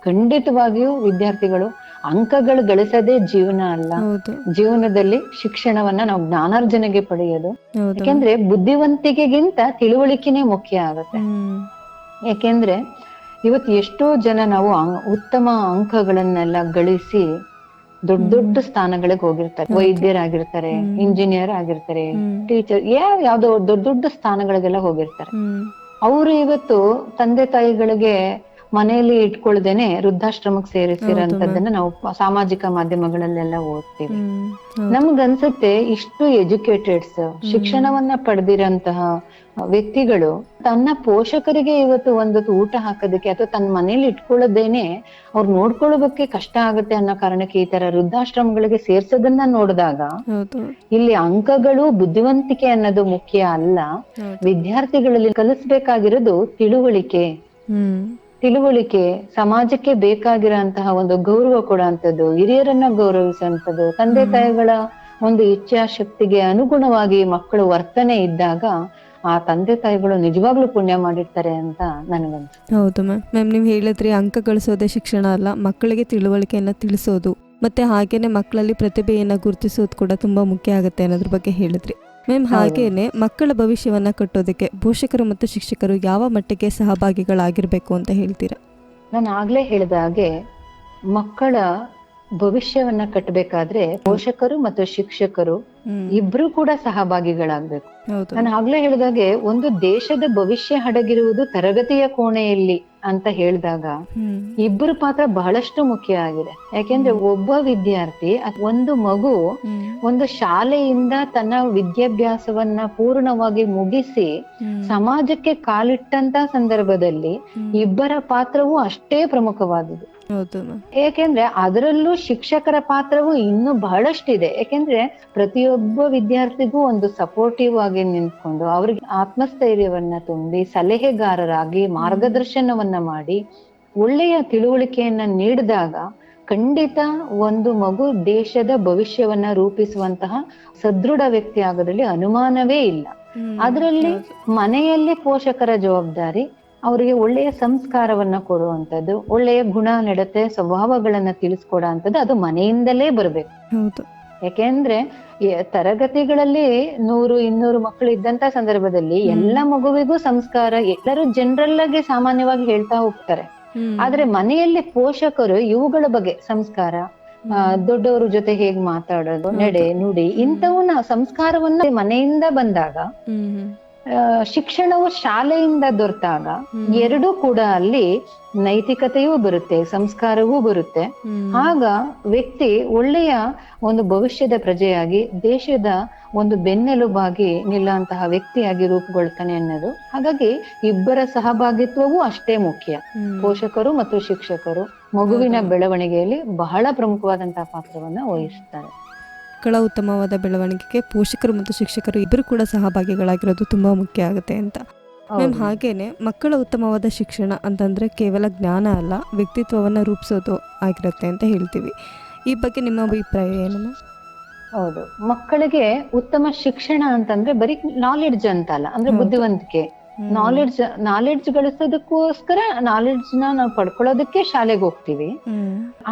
ಖಂಡಿತವಾಗಿಯೂ ವಿದ್ಯಾರ್ಥಿಗಳು ಅಂಕಗಳು ಗಳಿಸೋದೇ ಜೀವನ ಅಲ್ಲ. ಜೀವನದಲ್ಲಿ ಶಿಕ್ಷಣವನ್ನ ನಾವು ಜ್ಞಾನಾರ್ಜನೆಗೆ ಪಡೆಯೋದು. ಯಾಕೆಂದ್ರೆ ಬುದ್ಧಿವಂತಿಕೆಗಿಂತ ತಿಳುವಳಿಕೆನೇ ಮುಖ್ಯ ಆಗುತ್ತೆ. ಯಾಕೆಂದ್ರೆ ಇವತ್ತು ಎಷ್ಟೋ ಜನ ನಾವು ಉತ್ತಮ ಅಂಕಗಳನ್ನೆಲ್ಲ ಗಳಿಸಿ ದೊಡ್ಡ ದೊಡ್ಡ ಸ್ಥಾನಗಳಿಗೆ ಹೋಗಿರ್ತಾರೆ. ವೈದ್ಯರಾಗಿರ್ತಾರೆ, ಇಂಜಿನಿಯರ್ ಆಗಿರ್ತಾರೆ, ಟೀಚರ್, ಯಾವ್ದೋ ದೊಡ್ಡ ದೊಡ್ಡ ಸ್ಥಾನಗಳಿಗೆಲ್ಲ ಹೋಗಿರ್ತಾರೆ. ಅವರು ಇವತ್ತು ತಂದೆ ತಾಯಿಗಳಿಗೆ ಮನೆಯಲ್ಲಿ ಇಟ್ಕೊಳ್ದೇನೆ ವೃದ್ಧಾಶ್ರಮಕ್ಕೆ ಸೇರಿಸಿರೋಂಥದ್ದನ್ನ ನಾವು ಸಾಮಾಜಿಕ ಮಾಧ್ಯಮಗಳಲ್ಲೆಲ್ಲ ಓದ್ತೀವಿ. ನಮ್ಗನ್ಸುತ್ತೆ ಇಷ್ಟು ಎಜುಕೇಟೆಡ್ಸ್, ಶಿಕ್ಷಣವನ್ನ ಪಡೆದಿರಂತಹ ವ್ಯಕ್ತಿಗಳು ತನ್ನ ಪೋಷಕರಿಗೆ ಇವತ್ತು ಒಂದು ಊಟ ಹಾಕೋದಕ್ಕೆ ಅಥವಾ ತನ್ನ ಮನೇಲಿ ಇಟ್ಕೊಳ್ಳೋದೇನೆ ಅವ್ರು ನೋಡ್ಕೊಳ್ಳೋದಕ್ಕೆ ಕಷ್ಟ ಆಗುತ್ತೆ ಅನ್ನೋ ಕಾರಣಕ್ಕೆ ಈ ತರ ವೃದ್ಧಾಶ್ರಮಗಳಿಗೆ ಸೇರ್ಸೋದನ್ನ ನೋಡಿದಾಗ ಇಲ್ಲಿ ಅಂಕಗಳು, ಬುದ್ಧಿವಂತಿಕೆ ಅನ್ನೋದು ಮುಖ್ಯ ಅಲ್ಲ. ವಿದ್ಯಾರ್ಥಿಗಳಲ್ಲಿ ಕಲಿಸ್ಬೇಕಾಗಿರೋದು ತಿಳುವಳಿಕೆ, ಸಮಾಜಕ್ಕೆ ಬೇಕಾಗಿರೋಂತಹ ಒಂದು ಗೌರವ ಕೊಡುವಂಥದ್ದು, ಹಿರಿಯರನ್ನ ಗೌರವಿಸುವಂಥದ್ದು, ತಂದೆ ತಾಯಿಗಳ ಒಂದು ಇಚ್ಛಾಶಕ್ತಿಗೆ ಅನುಗುಣವಾಗಿ ಮಕ್ಕಳು ವರ್ತನೆ ಇದ್ದಾಗ ಆ ತಂದೆ ತಾಯಿಗಳು ನಿಜವಾಗ್ಲೂ ಪುಣ್ಯ ಮಾಡಿರ್ತಾರೆ ಅಂತ ನನಗನ್ಸುತ್ತೆ. ಹೌದು ಮ್ಯಾಮ್, ನೀವು ಹೇಳಿದ್ರಿ ಅಂಕ ಗಳಿಸೋದೇ ಶಿಕ್ಷಣ ಅಲ್ಲ, ಮಕ್ಕಳಿಗೆ ತಿಳುವಳಿಕೆಯನ್ನ ತಿಳಿಸೋದು ಮತ್ತೆ ಹಾಗೇನೆ ಮಕ್ಕಳಲ್ಲಿ ಪ್ರತಿಭೆಯನ್ನ ಗುರುತಿಸೋದು ಕೂಡ ತುಂಬಾ ಮುಖ್ಯ ಆಗುತ್ತೆ ಅನ್ನೋದ್ರ ಬಗ್ಗೆ ಹೇಳಿದ್ರಿ ಮ್ಯಾಮ್. ಹಾಗೇನೆ ಮಕ್ಕಳ ಭವಿಷ್ಯವನ್ನ ಕಟ್ಟೋದಕ್ಕೆ ಪೋಷಕರು ಮತ್ತು ಶಿಕ್ಷಕರು ಯಾವ ಮಟ್ಟಿಗೆ ಸಹಭಾಗಿಗಳಾಗಿರ್ಬೇಕು ಅಂತ ಹೇಳ್ತೀರಾ? ನಾನು ಆಗ್ಲೇ ಹೇಳಿದ ಹಾಗೆ ಮಕ್ಕಳ ಭವಿಷ್ಯವನ್ನ ಕಟ್ಟಬೇಕಾದ್ರೆ ಪೋಷಕರು ಮತ್ತು ಶಿಕ್ಷಕರು ಇಬ್ರು ಕೂಡ ಸಹಭಾಗಿಗಳಾಗ್ಬೇಕು. ನಾನು ಆಗ್ಲೇ ಹೇಳಿದಾಗೆ ಒಂದು ದೇಶದ ಭವಿಷ್ಯ ಅಡಗಿರುವುದು ತರಗತಿಯ ಕೋಣೆಯಲ್ಲಿ ಅಂತ ಹೇಳಿದಾಗ ಇಬ್ಬರು ಪಾತ್ರ ಬಹಳಷ್ಟು ಮುಖ್ಯ ಆಗಿದೆ. ಯಾಕೆಂದ್ರೆ ಒಬ್ಬ ವಿದ್ಯಾರ್ಥಿ, ಒಂದು ಮಗು ಒಂದು ಶಾಲೆಯಿಂದ ತನ್ನ ವಿದ್ಯಾಭ್ಯಾಸವನ್ನ ಪೂರ್ಣವಾಗಿ ಮುಗಿಸಿ ಸಮಾಜಕ್ಕೆ ಕಾಲಿಟ್ಟಂತ ಸಂದರ್ಭದಲ್ಲಿ ಇಬ್ಬರ ಪಾತ್ರವೂ ಅಷ್ಟೇ ಪ್ರಮುಖವಾದುದು. ಏಕೆಂದ್ರೆ ಅದರಲ್ಲೂ ಶಿಕ್ಷಕರ ಪಾತ್ರವು ಇನ್ನೂ ಬಹಳಷ್ಟಿದೆ. ಯಾಕೆಂದ್ರೆ ಪ್ರತಿಯೊಬ್ಬ ವಿದ್ಯಾರ್ಥಿಗೂ ಒಂದು ಸಪೋರ್ಟಿವ್ ಆಗಿ ನಿಂತ್ಕೊಂಡು ಅವ್ರಿಗೆ ಆತ್ಮಸ್ಥೈರ್ಯವನ್ನ ತುಂಬಿ ಸಲಹೆಗಾರರಾಗಿ ಮಾರ್ಗದರ್ಶನವನ್ನ ಮಾಡಿ ಒಳ್ಳೆಯ ತಿಳುವಳಿಕೆಯನ್ನ ನೀಡಿದಾಗ ಖಂಡಿತ ಒಂದು ಮಗು ದೇಶದ ಭವಿಷ್ಯವನ್ನ ರೂಪಿಸುವಂತಹ ಸದೃಢ ವ್ಯಕ್ತಿ ಆಗೋದ್ರಲ್ಲಿ ಅನುಮಾನವೇ ಇಲ್ಲ. ಅದರಲ್ಲಿ ಮನೆಯಲ್ಲಿ ಪೋಷಕರ ಜವಾಬ್ದಾರಿ ಅವರಿಗೆ ಒಳ್ಳೆಯ ಸಂಸ್ಕಾರವನ್ನ ಕೊಡುವಂಥದ್ದು, ಒಳ್ಳೆಯ ಗುಣ, ನಡತೆ, ಸ್ವಭಾವಗಳನ್ನ ತಿಳಿಸ್ಕೊಡೋ ಅಂಥದ್ದು ಅದು ಮನೆಯಿಂದಲೇ ಬರ್ಬೇಕು. ಯಾಕೆಂದ್ರೆ ತರಗತಿಗಳಲ್ಲಿ 100-200 ಮಕ್ಕಳು ಇದ್ದಂತ ಸಂದರ್ಭದಲ್ಲಿ ಎಲ್ಲ ಮಗುವಿಗೂ ಸಂಸ್ಕಾರ ಎಲ್ಲರೂ ಜನರಲ್ ಆಗಿ ಸಾಮಾನ್ಯವಾಗಿ ಹೇಳ್ತಾ ಹೋಗ್ತಾರೆ. ಆದ್ರೆ ಮನೆಯಲ್ಲಿ ಪೋಷಕರು ಇವುಗಳ ಬಗ್ಗೆ ಸಂಸ್ಕಾರ, ದೊಡ್ಡವರ ಜೊತೆ ಹೇಗ್ ಮಾತಾಡೋದು, ನಡೆ ನುಡಿ, ಇಂಥವನ್ನ ಸಂಸ್ಕಾರವನ್ನ ಮನೆಯಿಂದ ಬಂದಾಗ ಶಿಕ್ಷಣವು ಶಾಲೆಯಿಂದ ದೊರೆತಾಗ ಎರಡೂ ಕೂಡ ಅಲ್ಲಿ ನೈತಿಕತೆಯೂ ಬರುತ್ತೆ, ಸಂಸ್ಕಾರವೂ ಬರುತ್ತೆ. ಆಗ ವ್ಯಕ್ತಿ ಒಳ್ಳೆಯ ಒಂದು ಭವಿಷ್ಯದ ಪ್ರಜೆಯಾಗಿ ದೇಶದ ಒಂದು ಬೆನ್ನೆಲುಬಾಗಿ ನಿಲ್ಲುವಂತಹ ವ್ಯಕ್ತಿಯಾಗಿ ರೂಪುಗೊಳ್ತಾನೆ ಅನ್ನೋದು. ಹಾಗಾಗಿ ಇಬ್ಬರ ಸಹಭಾಗಿತ್ವವೂ ಅಷ್ಟೇ ಮುಖ್ಯ. ಪೋಷಕರು ಮತ್ತು ಶಿಕ್ಷಕರು ಮಗುವಿನ ಬೆಳವಣಿಗೆಯಲ್ಲಿ ಬಹಳ ಪ್ರಮುಖವಾದಂತಹ ಪಾತ್ರವನ್ನ ವಹಿಸ್ತಾರೆ. ಮಕ್ಕಳ ಉತ್ತಮವಾದ ಬೆಳವಣಿಗೆಗೆ ಪೋಷಕರು ಮತ್ತು ಶಿಕ್ಷಕರು ಇಬ್ಬರು ಕೂಡ ಸಹಭಾಗಿಗಳಾಗಿರೋದು ತುಂಬ ಮುಖ್ಯ ಆಗುತ್ತೆ ಅಂತ. ಮ್ಯಾಮ್ ಹಾಗೇನೆ ಮಕ್ಕಳ ಉತ್ತಮವಾದ ಶಿಕ್ಷಣ ಅಂತಂದ್ರೆ ಕೇವಲ ಜ್ಞಾನ ಅಲ್ಲ, ವ್ಯಕ್ತಿತ್ವವನ್ನು ರೂಪಿಸೋದು ಆಗಿರುತ್ತೆ ಅಂತ ಹೇಳ್ತೀವಿ. ಈ ಬಗ್ಗೆ ನಿಮ್ಮ ಅಭಿಪ್ರಾಯ ಏನು ಮ್ಯಾಮ್? ಹೌದು, ಮಕ್ಕಳಿಗೆ ಉತ್ತಮ ಶಿಕ್ಷಣ ಅಂತಂದ್ರೆ ಬರೀ ನಾಲೆಡ್ಜ್ ಅಂತ ಅಲ್ಲ, ಅಂದ್ರೆ ಬುದ್ಧಿವಂತಿಕೆ. ನಾಲೆಡ್ಜ್ ಗಳಿಸೋದಕ್ಕೋಸ್ಕರ ನಾಲೆಡ್ಜ್ ನಾವು ಪಡ್ಕೊಳ್ಳೋದಕ್ಕೆ ಶಾಲೆಗೆ ಹೋಗ್ತೀವಿ.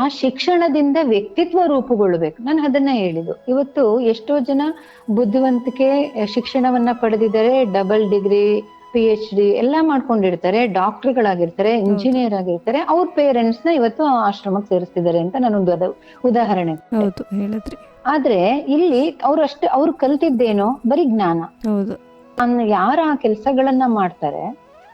ಆ ಶಿಕ್ಷಣದಿಂದ ವ್ಯಕ್ತಿತ್ವ ರೂಪುಗೊಳ್ಬೇಕು. ನಾನು ಅದನ್ನ ಹೇಳಿದ್ದು. ಇವತ್ತು ಎಷ್ಟೋ ಜನ ಬುದ್ಧಿವಂತಿಕೆ ಶಿಕ್ಷಣವನ್ನ ಪಡೆದಿದ್ದಾರೆ, ಡಬಲ್ ಡಿಗ್ರಿ, PhD ಎಲ್ಲ ಮಾಡ್ಕೊಂಡಿರ್ತಾರೆ, ಡಾಕ್ಟರ್ಗಳಾಗಿರ್ತಾರೆ, ಇಂಜಿನಿಯರ್ ಆಗಿರ್ತಾರೆ. ಅವ್ರ ಪೇರೆಂಟ್ಸ್ ನ ಇವತ್ತು ಆಶ್ರಮಕ್ಕೆ ಸೇರಿಸ್ತಿದ್ದಾರೆ ಅಂತ ನಾನೊಂದು ಉದಾಹರಣೆ ಹೇಳಿದ್ರಿ. ಆದ್ರೆ ಇಲ್ಲಿ ಅವ್ರು ಕಲ್ತಿದ್ದೇನೋ ಬರೀ ಜ್ಞಾನ. ಹೌದು, ಯಾರ ಆ ಕೆಲಸಗಳನ್ನ ಮಾಡ್ತಾರೆ,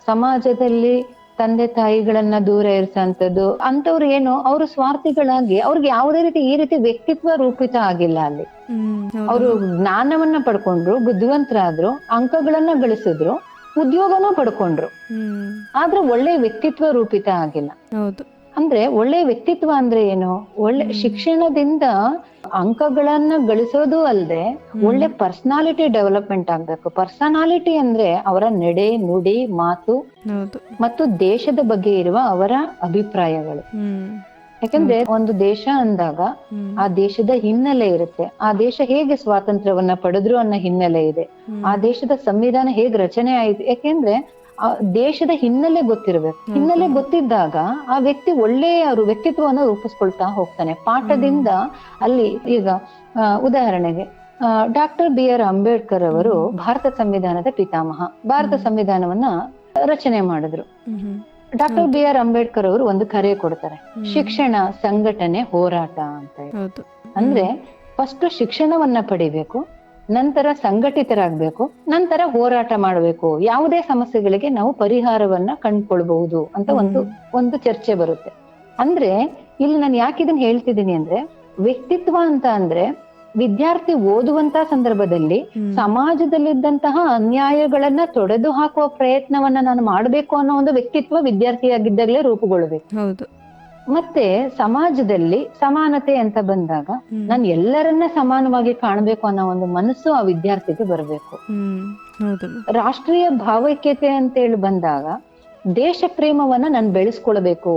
ಸಮಾಜದಲ್ಲಿ ತಂದೆ ತಾಯಿಗಳನ್ನ ದೂರ ಇರಿಸಂತದ್ದು ಅಂತವ್ರು ಏನು, ಅವರು ಸ್ವಾರ್ಥಿಗಳಾಗಿ ಅವ್ರಿಗೆ ಯಾವುದೇ ರೀತಿ ಈ ರೀತಿ ವ್ಯಕ್ತಿತ್ವ ರೂಪಿತ ಆಗಿಲ್ಲ. ಅಲ್ಲಿ ಅವರು ಜ್ಞಾನವನ್ನ ಪಡ್ಕೊಂಡ್ರು, ಬುದ್ಧಿವಂತರಾದ್ರು, ಅಂಕಗಳನ್ನ ಗಳಿಸಿದ್ರು, ಉದ್ಯೋಗನೂ ಪಡ್ಕೊಂಡ್ರು, ಆದ್ರೆ ಒಳ್ಳೆ ವ್ಯಕ್ತಿತ್ವ ರೂಪಿತ ಆಗಿಲ್ಲ. ಹೌದು, ಅಂದ್ರೆ ಒಳ್ಳೆ ವ್ಯಕ್ತಿತ್ವ ಅಂದ್ರೆ ಏನು? ಒಳ್ಳೆ ಶಿಕ್ಷಣದಿಂದ ಅಂಕಗಳನ್ನ ಗಳಿಸೋದು ಅಲ್ಲದೆ ಒಳ್ಳೆ ಪರ್ಸನಾಲಿಟಿ ಡೆವಲಪ್ಮೆಂಟ್ ಆಗ್ಬೇಕು. ಪರ್ಸನಾಲಿಟಿ ಅಂದ್ರೆ ಅವರ ನಡೆ, ನುಡಿ, ಮಾತು ಮತ್ತು ದೇಶದ ಬಗ್ಗೆ ಇರುವ ಅವರ ಅಭಿಪ್ರಾಯಗಳು. ಯಾಕಂದ್ರೆ ಒಂದು ದೇಶ ಅಂದಾಗ ಆ ದೇಶದ ಹಿನ್ನೆಲೆ ಇರುತ್ತೆ. ಆ ದೇಶ ಹೇಗೆ ಸ್ವಾತಂತ್ರ್ಯವನ್ನ ಪಡೆದ್ರು ಅನ್ನೋ ಹಿನ್ನೆಲೆ ಇದೆ. ಆ ದೇಶದ ಸಂವಿಧಾನ ಹೇಗೆ ರಚನೆ ಆಯ್ತು, ಯಾಕೆಂದ್ರೆ ಆ ದೇಶದ ಹಿನ್ನೆಲೆ ಗೊತ್ತಿರ್ಬೇಕು. ಹಿನ್ನೆಲೆ ಗೊತ್ತಿದ್ದಾಗ ಆ ವ್ಯಕ್ತಿ ಒಳ್ಳೆಯ ವ್ಯಕ್ತಿತ್ವವನ್ನು ರೂಪಿಸ್ಕೊಳ್ತಾ ಹೋಗ್ತಾನೆ ಪಾಠದಿಂದ. ಅಲ್ಲಿ ಈಗ ಉದಾಹರಣೆಗೆ ಡಾಕ್ಟರ್ BR ಅಂಬೇಡ್ಕರ್ ಅವರು ಭಾರತ ಸಂವಿಧಾನದ ಪಿತಾಮಹ. ಭಾರತ ಸಂವಿಧಾನವನ್ನ ರಚನೆ ಮಾಡಿದ್ರು. ಡಾಕ್ಟರ್ BR ಅಂಬೇಡ್ಕರ್ ಅವರು ಒಂದು ಕರೆ ಕೊಡ್ತಾರೆ, ಶಿಕ್ಷಣ, ಸಂಘಟನೆ, ಹೋರಾಟ ಅಂತ ಹೇಳಿ. ಅಂದ್ರೆ ಫಸ್ಟ್ ಶಿಕ್ಷಣವನ್ನ ಪಡಿಬೇಕು, ನಂತರ ಸಂಘಟಿತರಾಗ್ಬೇಕು, ನಂತರ ಹೋರಾಟ ಮಾಡಬೇಕು. ಯಾವುದೇ ಸಮಸ್ಯೆಗಳಿಗೆ ನಾವು ಪರಿಹಾರವನ್ನ ಕಂಡುಕೊಳ್ಬಹುದು ಅಂತ ಒಂದು ಚರ್ಚೆ ಬರುತ್ತೆ. ಅಂದ್ರೆ ಇಲ್ಲಿ ನಾನು ಯಾಕೆ ಇದನ್ನ ಹೇಳ್ತಿದ್ದೀನಿ ಅಂದ್ರೆ, ವ್ಯಕ್ತಿತ್ವ ಅಂತ ಅಂದ್ರೆ ವಿದ್ಯಾರ್ಥಿ ಓದುವಂತ ಸಂದರ್ಭದಲ್ಲಿ ಸಮಾಜದಲ್ಲಿದ್ದಂತಹ ಅನ್ಯಾಯಗಳನ್ನ ತೊಡೆದು ಹಾಕುವ ಪ್ರಯತ್ನವನ್ನ ನಾನು ಮಾಡ್ಬೇಕು ಅನ್ನೋ ಒಂದು ವ್ಯಕ್ತಿತ್ವ ವಿದ್ಯಾರ್ಥಿಯಾಗಿದ್ದಾಗಲೇ ರೂಪುಗೊಳ್ಬೇಕು. ಹೌದು. ಮತ್ತೆ ಸಮಾಜದಲ್ಲಿ ಸಮಾನತೆ ಅಂತ ಬಂದಾಗ ನಾನು ಎಲ್ಲರನ್ನ ಸಮಾನವಾಗಿ ಕಾಣಬೇಕು ಅನ್ನೋ ಒಂದು ಮನಸ್ಸು ಆ ವಿದ್ಯಾರ್ಥಿಗೆ ಬರಬೇಕು. ರಾಷ್ಟ್ರೀಯ ಭಾವೈಕ್ಯತೆ ಅಂತ ಹೇಳಿ ಬಂದಾಗ ದೇಶ ಪ್ರೇಮವನ್ನ ನಾನು ಬೆಳೆಸ್ಕೊಳ್ಬೇಕು.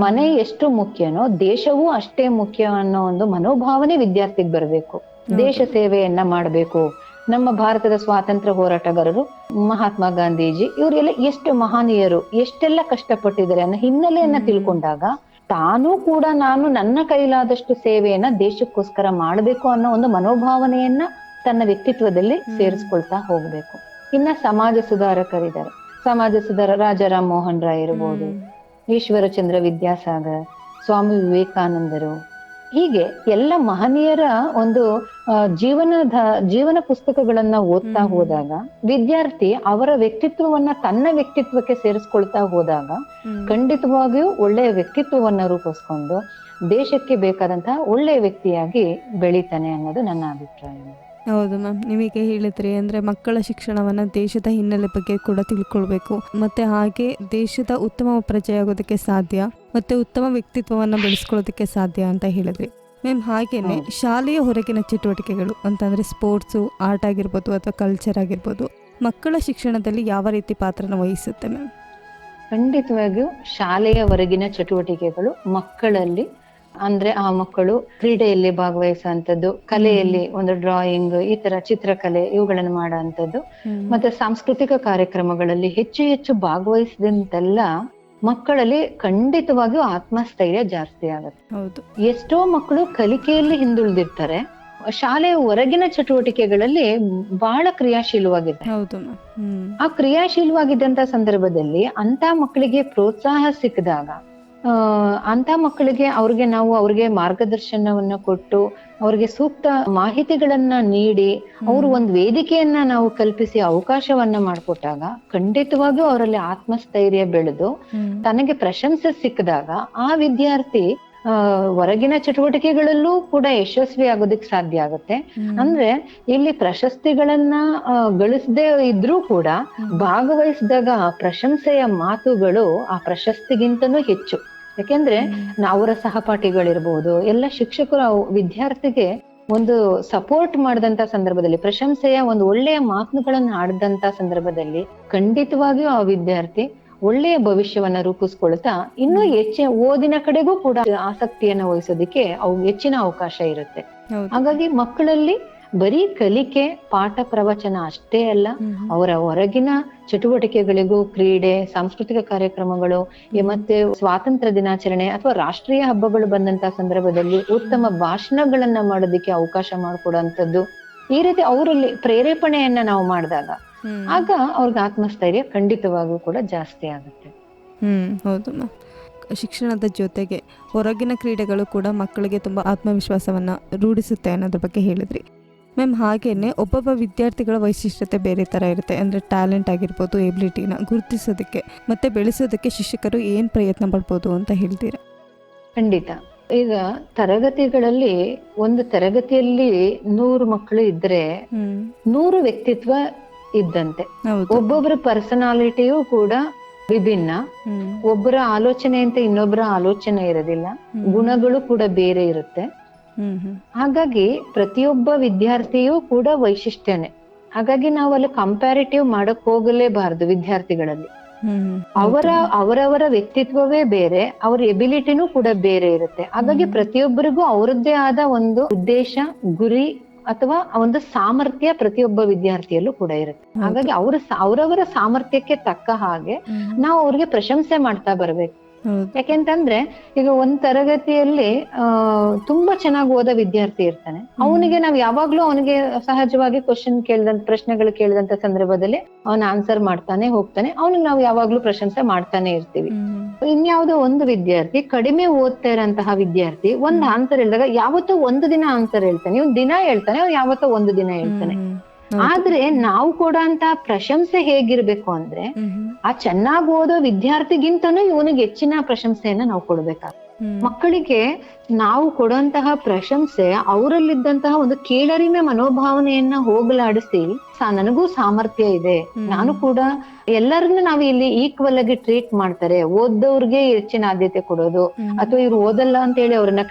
ಮನೆ ಎಷ್ಟು ಮುಖ್ಯನೋ ದೇಶವೂ ಅಷ್ಟೇ ಮುಖ್ಯ ಅನ್ನೋ ಒಂದು ಮನೋಭಾವನೆ ವಿದ್ಯಾರ್ಥಿಗೆ ಬರಬೇಕು. ದೇಶ ಸೇವೆಯನ್ನ ಮಾಡಬೇಕು. ನಮ್ಮ ಭಾರತದ ಸ್ವಾತಂತ್ರ್ಯ ಹೋರಾಟಗಾರರು ಮಹಾತ್ಮ ಗಾಂಧೀಜಿ ಇವರೆಲ್ಲ ಎಷ್ಟು ಮಹನೀಯರು, ಎಷ್ಟೆಲ್ಲ ಕಷ್ಟಪಟ್ಟಿದ್ದಾರೆ ಅನ್ನೋ ಹಿನ್ನೆಲೆಯನ್ನ ತಿಳ್ಕೊಂಡಾಗ ತಾನೂ ಕೂಡ ನಾನು ನನ್ನ ಕೈಲಾದಷ್ಟು ಸೇವೆಯನ್ನ ದೇಶಕ್ಕೋಸ್ಕರ ಮಾಡಬೇಕು ಅನ್ನೋ ಒಂದು ಮನೋಭಾವನೆಯನ್ನ ತನ್ನ ವ್ಯಕ್ತಿತ್ವದಲ್ಲಿ ಸೇರಿಸ್ಕೊಳ್ತಾ ಹೋಗ್ಬೇಕು. ಇನ್ನ ಸಮಾಜ ಸುಧಾರಕರಿದ್ದಾರೆ. ಸಮಾಜ ರಾಜಾರಾಮ್ ಮೋಹನ್ ರಾಯ್ ಇರ್ಬೋದು, ಈಶ್ವರಚಂದ್ರ ವಿದ್ಯಾಸಾಗರ್, ಸ್ವಾಮಿ ವಿವೇಕಾನಂದರು, ಹೀಗೆ ಎಲ್ಲ ಮಹನೀಯರ ಒಂದು ಜೀವನ ಪುಸ್ತಕಗಳನ್ನ ಓದ್ತಾ ಹೋದಾಗ ವಿದ್ಯಾರ್ಥಿ ಅವರ ವ್ಯಕ್ತಿತ್ವವನ್ನ ತನ್ನ ವ್ಯಕ್ತಿತ್ವಕ್ಕೆ ಸೇರಿಸ್ಕೊಳ್ತಾ ಹೋದಾಗ ಖಂಡಿತವಾಗಿಯೂ ಒಳ್ಳೆಯ ವ್ಯಕ್ತಿತ್ವವನ್ನ ರೂಪಿಸ್ಕೊಂಡು ದೇಶಕ್ಕೆ ಬೇಕಾದಂತಹ ಒಳ್ಳೆಯ ವ್ಯಕ್ತಿಯಾಗಿ ಬೆಳಿತಾನೆ ಅನ್ನೋದು ನನ್ನ ಅಭಿಪ್ರಾಯ. ಹೌದು ಮ್ಯಾಮ್, ನೀವೀಗ ಹೇಳಿದ್ರಿ ಅಂದರೆ ಮಕ್ಕಳ ಶಿಕ್ಷಣವನ್ನು ದೇಶದ ಹಿನ್ನೆಲೆ ಬಗ್ಗೆ ಕೂಡ ತಿಳ್ಕೊಳ್ಬೇಕು, ಮತ್ತು ಹಾಗೆ ದೇಶದ ಉತ್ತಮ ಪ್ರಜೆಯಾಗೋದಕ್ಕೆ ಸಾಧ್ಯ ಮತ್ತು ಉತ್ತಮ ವ್ಯಕ್ತಿತ್ವವನ್ನು ಬೆಳೆಸ್ಕೊಳ್ಳೋದಕ್ಕೆ ಸಾಧ್ಯ ಅಂತ ಹೇಳಿದ್ರಿ ಮ್ಯಾಮ್. ಹಾಗೇನೆ ಶಾಲೆಯ ಹೊರಗಿನ ಚಟುವಟಿಕೆಗಳು ಅಂತಂದರೆ ಸ್ಪೋರ್ಟ್ಸು, ಆರ್ಟ್ ಆಗಿರ್ಬೋದು ಅಥವಾ ಕಲ್ಚರ್ ಆಗಿರ್ಬೋದು, ಮಕ್ಕಳ ಶಿಕ್ಷಣದಲ್ಲಿ ಯಾವ ರೀತಿ ಪಾತ್ರನ ವಹಿಸುತ್ತೆ ಮ್ಯಾಮ್? ಖಂಡಿತವಾಗಿಯೂ ಶಾಲೆಯ ಹೊರಗಿನ ಚಟುವಟಿಕೆಗಳು ಮಕ್ಕಳಲ್ಲಿ ಅಂದ್ರೆ ಆ ಮಕ್ಕಳು ಕ್ರೀಡೆಯಲ್ಲಿ ಭಾಗವಹಿಸುವಂತದ್ದು, ಕಲೆಯಲ್ಲಿ ಒಂದು ಡ್ರಾಯಿಂಗ್, ಈ ತರ ಚಿತ್ರಕಲೆ ಇವುಗಳನ್ನು ಮಾಡುವಂತದ್ದು, ಮತ್ತೆ ಸಾಂಸ್ಕೃತಿಕ ಕಾರ್ಯಕ್ರಮಗಳಲ್ಲಿ ಹೆಚ್ಚು ಭಾಗವಹಿಸಿದಂತೆಲ್ಲ ಮಕ್ಕಳಲ್ಲಿ ಖಂಡಿತವಾಗಿಯೂ ಆತ್ಮಸ್ಥೈರ್ಯ ಜಾಸ್ತಿ ಆಗುತ್ತೆ. ಹೌದು. ಎಷ್ಟೋ ಮಕ್ಕಳು ಕಲಿಕೆಯಲ್ಲಿ ಹಿಂದುಳಿದಿರ್ತಾರೆ, ಶಾಲೆಯ ಹೊರಗಿನ ಚಟುವಟಿಕೆಗಳಲ್ಲಿ ಬಹಳ ಕ್ರಿಯಾಶೀಲವಾಗಿದ್ದಾರೆ. ಆ ಕ್ರಿಯಾಶೀಲವಾಗಿದ್ದಂತ ಸಂದರ್ಭದಲ್ಲಿ ಅಂತ ಮಕ್ಕಳಿಗೆ ಪ್ರೋತ್ಸಾಹ ಸಿಕ್ಕಿದಾಗ ಅಂತ ಮಕ್ಕಳಿಗೆ ಅವ್ರಿಗೆ ಮಾರ್ಗದರ್ಶನವನ್ನ ಕೊಟ್ಟು ಅವ್ರಿಗೆ ಸೂಕ್ತ ಮಾಹಿತಿಗಳನ್ನ ನೀಡಿ ಅವರು ಒಂದು ವೇದಿಕೆಯನ್ನ ನಾವು ಕಲ್ಪಿಸಿ ಅವಕಾಶವನ್ನ ಮಾಡಿಕೊಟ್ಟಾಗ ಖಂಡಿತವಾಗಿಯೂ ಅವರಲ್ಲಿ ಆತ್ಮಸ್ಥೈರ್ಯ ಬೆಳೆದು ತನಗೆ ಪ್ರಶಂಸೆ ಸಿಕ್ಕಿದಾಗ ಆ ವಿದ್ಯಾರ್ಥಿ ಹೊರಗಿನ ಚಟುವಟಿಕೆಗಳಲ್ಲೂ ಕೂಡ ಯಶಸ್ವಿ ಆಗೋದಕ್ಕೆ ಸಾಧ್ಯ ಆಗುತ್ತೆ. ಅಂದ್ರೆ ಇಲ್ಲಿ ಪ್ರಶಸ್ತಿಗಳನ್ನ ಗಳಿಸದೇ ಇದ್ರೂ ಕೂಡ ಭಾಗವಹಿಸಿದಾಗ ಆ ಪ್ರಶಂಸೆಯ ಮಾತುಗಳು ಆ ಪ್ರಶಸ್ತಿಗಿಂತನೂ ಹೆಚ್ಚು. ಯಾಕೆಂದ್ರೆ ಅವರ ಸಹಪಾಠಿಗಳಿರ್ಬೋದು, ಎಲ್ಲ ಶಿಕ್ಷಕರು ವಿದ್ಯಾರ್ಥಿಗೆ ಒಂದು ಸಪೋರ್ಟ್ ಮಾಡಿದಂತ ಸಂದರ್ಭದಲ್ಲಿ, ಪ್ರಶಂಸೆಯ ಒಂದು ಒಳ್ಳೆಯ ಮಾತುಗಳನ್ನ ಆಡಿದಂತ ಸಂದರ್ಭದಲ್ಲಿ ಖಂಡಿತವಾಗಿಯೂ ಆ ವಿದ್ಯಾರ್ಥಿ ಒಳ್ಳೆಯ ಭವಿಷ್ಯವನ್ನ ರೂಪಿಸ್ಕೊಳ್ತಾ ಇನ್ನೂ ಹೆಚ್ಚಿನ ಓದಿನ ಕಡೆಗೂ ಕೂಡ ಆಸಕ್ತಿಯನ್ನ ವಹಿಸೋದಿಕ್ಕೆ ಹೆಚ್ಚಿನ ಅವಕಾಶ ಇರುತ್ತೆ. ಹಾಗಾಗಿ ಮಕ್ಕಳಲ್ಲಿ ಬರೀ ಕಲಿಕೆ, ಪಾಠ ಪ್ರವಚನ ಅಷ್ಟೇ ಅಲ್ಲ, ಅವರ ಹೊರಗಿನ ಚಟುವಟಿಕೆಗಳಿಗೂ, ಕ್ರೀಡೆ, ಸಾಂಸ್ಕೃತಿಕ ಕಾರ್ಯಕ್ರಮಗಳು, ಮತ್ತೆ ಸ್ವಾತಂತ್ರ್ಯ ದಿನಾಚರಣೆ ಅಥವಾ ರಾಷ್ಟ್ರೀಯ ಹಬ್ಬಗಳು ಬಂದಂತ ಸಂದರ್ಭದಲ್ಲಿ ಉತ್ತಮ ಭಾಷಣಗಳನ್ನ ಮಾಡೋದಿಕ್ಕೆ ಅವಕಾಶ ಮಾಡಿಕೊಡುವಂಥದ್ದು, ಈ ರೀತಿ ಅವರಲ್ಲಿ ಪ್ರೇರೇಪಣೆಯನ್ನ ನಾವು ಮಾಡಿದಾಗ ಆಗ ಅವ್ರಿಗೆ ಆತ್ಮಸ್ಥೈರ್ಯ ಖಂಡಿತವಾಗೂ ಕೂಡ ಜಾಸ್ತಿ ಆಗುತ್ತೆ. ಹೌದಮ್ಮ. ಶಿಕ್ಷಣದ ಜೊತೆಗೆ ಹೊರಗಿನ ಕ್ರೀಡೆಗಳು ಕೂಡ ಮಕ್ಕಳಿಗೆ ತುಂಬ ಆತ್ಮವಿಶ್ವಾಸವನ್ನು ರೂಢಿಸುತ್ತೆ ಅನ್ನೋದ್ರ ಬಗ್ಗೆ ಹೇಳಿದ್ರಿ ಮ್ಯಾಮ್. ಹಾಗೇನೆ ಒಬ್ಬೊಬ್ಬ ವಿದ್ಯಾರ್ಥಿಗಳ ವೈಶಿಷ್ಟ್ಯತೆ ಬೇರೆ ಥರ ಇರುತ್ತೆ. ಅಂದರೆ ಟ್ಯಾಲೆಂಟ್ ಆಗಿರ್ಬೋದು, ಎಬಿಲಿಟಿನ ಗುರುತಿಸೋದಕ್ಕೆ ಮತ್ತು ಬೆಳೆಸೋದಕ್ಕೆ ಶಿಕ್ಷಕರು ಏನು ಪ್ರಯತ್ನ ಪಡ್ಬೋದು ಅಂತ ಹೇಳ್ತೀರಾ? ಖಂಡಿತ. ಈಗ ತರಗತಿಗಳಲ್ಲಿ ಒಂದು ತರಗತಿಯಲ್ಲಿ 100 ಮಕ್ಕಳು ಇದ್ರೆ 100 ವ್ಯಕ್ತಿತ್ವ ಇದ್ದಂತೆ. ಒಬ್ಬೊಬ್ಬರ ಪರ್ಸನಾಲಿಟಿಯೂ ಕೂಡ ವಿಭಿನ್ನ. ಒಬ್ಬರ ಆಲೋಚನೆ ಅಂತ ಇನ್ನೊಬ್ಬರ ಆಲೋಚನೆ ಇರೋದಿಲ್ಲ, ಗುಣಗಳು ಕೂಡ ಬೇರೆ ಇರುತ್ತೆ. ಹಾಗಾಗಿ ಪ್ರತಿಯೊಬ್ಬ ವಿದ್ಯಾರ್ಥಿಯೂ ಕೂಡ ವೈಶಿಷ್ಟ್ಯನೇ. ಹಾಗಾಗಿ ನಾವು ಅಲ್ಲಿ ಕಂಪ್ಯಾರಿಟಿವ್ ಮಾಡಕ್ ಹೋಗಲೇಬಾರದು. ವಿದ್ಯಾರ್ಥಿಗಳಲ್ಲಿ ಅವರವರ ವ್ಯಕ್ತಿತ್ವವೇ ಬೇರೆ, ಅವ್ರ ಎಬಿಲಿಟಿನೂ ಕೂಡ ಬೇರೆ ಇರುತ್ತೆ. ಹಾಗಾಗಿ ಪ್ರತಿಯೊಬ್ಬರಿಗೂ ಅವರದ್ದೇ ಆದ ಒಂದು ಉದ್ದೇಶ, ಗುರಿ ಅಥವಾ ಒಂದು ಸಾಮರ್ಥ್ಯ ಪ್ರತಿಯೊಬ್ಬ ವಿದ್ಯಾರ್ಥಿಯಲ್ಲೂ ಕೂಡ ಇರುತ್ತೆ. ಹಾಗಾಗಿ ಅವರವರ ಸಾಮರ್ಥ್ಯಕ್ಕೆ ತಕ್ಕ ಹಾಗೆ ನಾವು ಅವ್ರಿಗೆ ಪ್ರಶಂಸೆ ಮಾಡ್ತಾ ಬರ್ಬೇಕು. ಯಾಕೆಂತಂದ್ರೆ ಈಗ ಒಂದ್ ತರಗತಿಯಲ್ಲಿ ತುಂಬಾ ಚೆನ್ನಾಗಿ ಓದೋ ವಿದ್ಯಾರ್ಥಿ ಇರ್ತಾನೆ, ಅವನಿಗೆ ನಾವ್ ಯಾವಾಗ್ಲೂ ಅವನಿಗೆ ಸಹಜವಾಗಿ ಪ್ರಶ್ನೆಗಳು ಕೇಳಿದಂತ ಸಂದರ್ಭದಲ್ಲಿ ಅವನ ಆನ್ಸರ್ ಮಾಡ್ತಾನೆ ಹೋಗ್ತಾನೆ, ಅವನಿಗೆ ನಾವು ಯಾವಾಗ್ಲೂ ಪ್ರಶಂಸೆ ಮಾಡ್ತಾನೆ ಇರ್ತೀವಿ. ಇನ್ಯಾವುದೋ ಒಂದು ವಿದ್ಯಾರ್ಥಿ, ಕಡಿಮೆ ಓದ್ತಾ ಇರೋಂತಹ ವಿದ್ಯಾರ್ಥಿ ಒಂದ್ ಆನ್ಸರ್ ಹೇಳಿದಾಗ ಯಾವತ್ತೋ ಒಂದು ದಿನ ಆನ್ಸರ್ ಹೇಳ್ತಾನೆ, ಇವ್ನ್ ದಿನ ಹೇಳ್ತಾನೆ, ಅವ್ನು ಯಾವತ್ತೋ ಒಂದು ದಿನ ಹೇಳ್ತಾನೆ. ಆದ್ರೆ ನಾವು ಕೊಡೋಂತ ಪ್ರಶಂಸೆ ಹೇಗಿರ್ಬೇಕು ಅಂದ್ರೆ, ಆ ಚೆನ್ನಾಗಿ ಓದೋ ವಿದ್ಯಾರ್ಥಿಗಿಂತನೂ ಇವನಿಗೆ ಹೆಚ್ಚಿನ ಪ್ರಶಂಸೆಯನ್ನ ನಾವು ಕೊಡ್ಬೇಕಾಗ್ತದೆ. ಮಕ್ಕಳಿಗೆ ನಾವು ಕೊಡುವಂತಹ ಪ್ರಶಂಸೆ ಅವರಲ್ಲಿದ್ದಂತಹ ಒಂದು ಕೀಳರಿಮೆ ಮನೋಭಾವನೆಯನ್ನ ಹೋಗಲಾಡಿಸಿ, ನನಗೂ ಸಾಮರ್ಥ್ಯ ಇದೆ, ನಾನು ಕೂಡ ಎಲ್ಲರನ್ನು ನಾವು ಇಲ್ಲಿ ಈಕ್ವಲ್ ಆಗಿ ಟ್ರೀಟ್ ಮಾಡ್ತಾರೆ, ಓದೋರ್ಗೆ ಹೆಚ್ಚಿನ ಆದ್ಯತೆ ಕೊಡೋದು ಅಥವಾ ಇವ್ರು ಓದಲ್ಲ ಅಂತ ಹೇಳಿ ಅವ್ರನ್ನ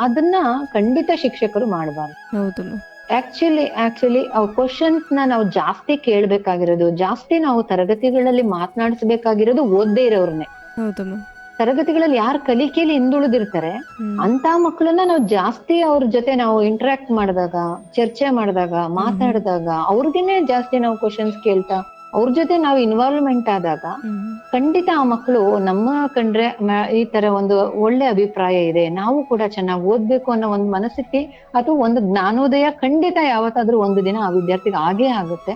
ಅದನ್ನ ಖಂಡಿತ ಶಿಕ್ಷಕರು ಮಾಡಬಾರ್ದು. ಆಕ್ಚುಲಿ ಕ್ವಶನ್ಸ್ ನಾವು ಜಾಸ್ತಿ ಕೇಳ್ಬೇಕಾಗಿರೋದು, ಜಾಸ್ತಿ ನಾವು ತರಗತಿಗಳಲ್ಲಿ ಮಾತನಾಡಿಸ್ಬೇಕಾಗಿರೋದು ಓದ್ದೇ ಇರೋರ್ನೆ. ತರಗತಿಗಳಲ್ಲಿ ಯಾರು ಕಲಿಕೆಯಲ್ಲಿ ಹಿಂದುಳಿದಿರ್ತಾರೆ ಅಂತ ಮಕ್ಕಳನ್ನ ನಾವು ಜಾಸ್ತಿ ಅವ್ರ ಜೊತೆ ನಾವು ಇಂಟರಾಕ್ಟ್ ಮಾಡಿದಾಗ, ಚರ್ಚೆ ಮಾಡಿದಾಗ, ಮಾತಾಡಿದಾಗ, ಅವ್ರಿಗೇನೆ ಜಾಸ್ತಿ ನಾವು ಕ್ವಶನ್ಸ್ ಕೇಳ್ತಾ ಅವ್ರ ಜೊತೆ ನಾವು ಇನ್ವಾಲ್ವ್ಮೆಂಟ್ ಆದಾಗ ಖಂಡಿತ ಆ ಮಕ್ಕಳು ನಮ್ಮ ಕಂಡ್ರೆ ಈ ತರ ಒಂದು ಒಳ್ಳೆ ಅಭಿಪ್ರಾಯ ಇದೆ, ನಾವು ಕೂಡ ಚೆನ್ನಾಗಿ ಓದ್ಬೇಕು ಅನ್ನೋ ಒಂದು ಮನಸ್ಥಿತಿ ಅಥವಾ ಒಂದು ಜ್ಞಾನೋದಯ ಖಂಡಿತ ಯಾವತ್ತಾದ್ರೂ ಒಂದು ದಿನ ಆ ವಿದ್ಯಾರ್ಥಿಗೆ ಆಗೇ ಆಗುತ್ತೆ.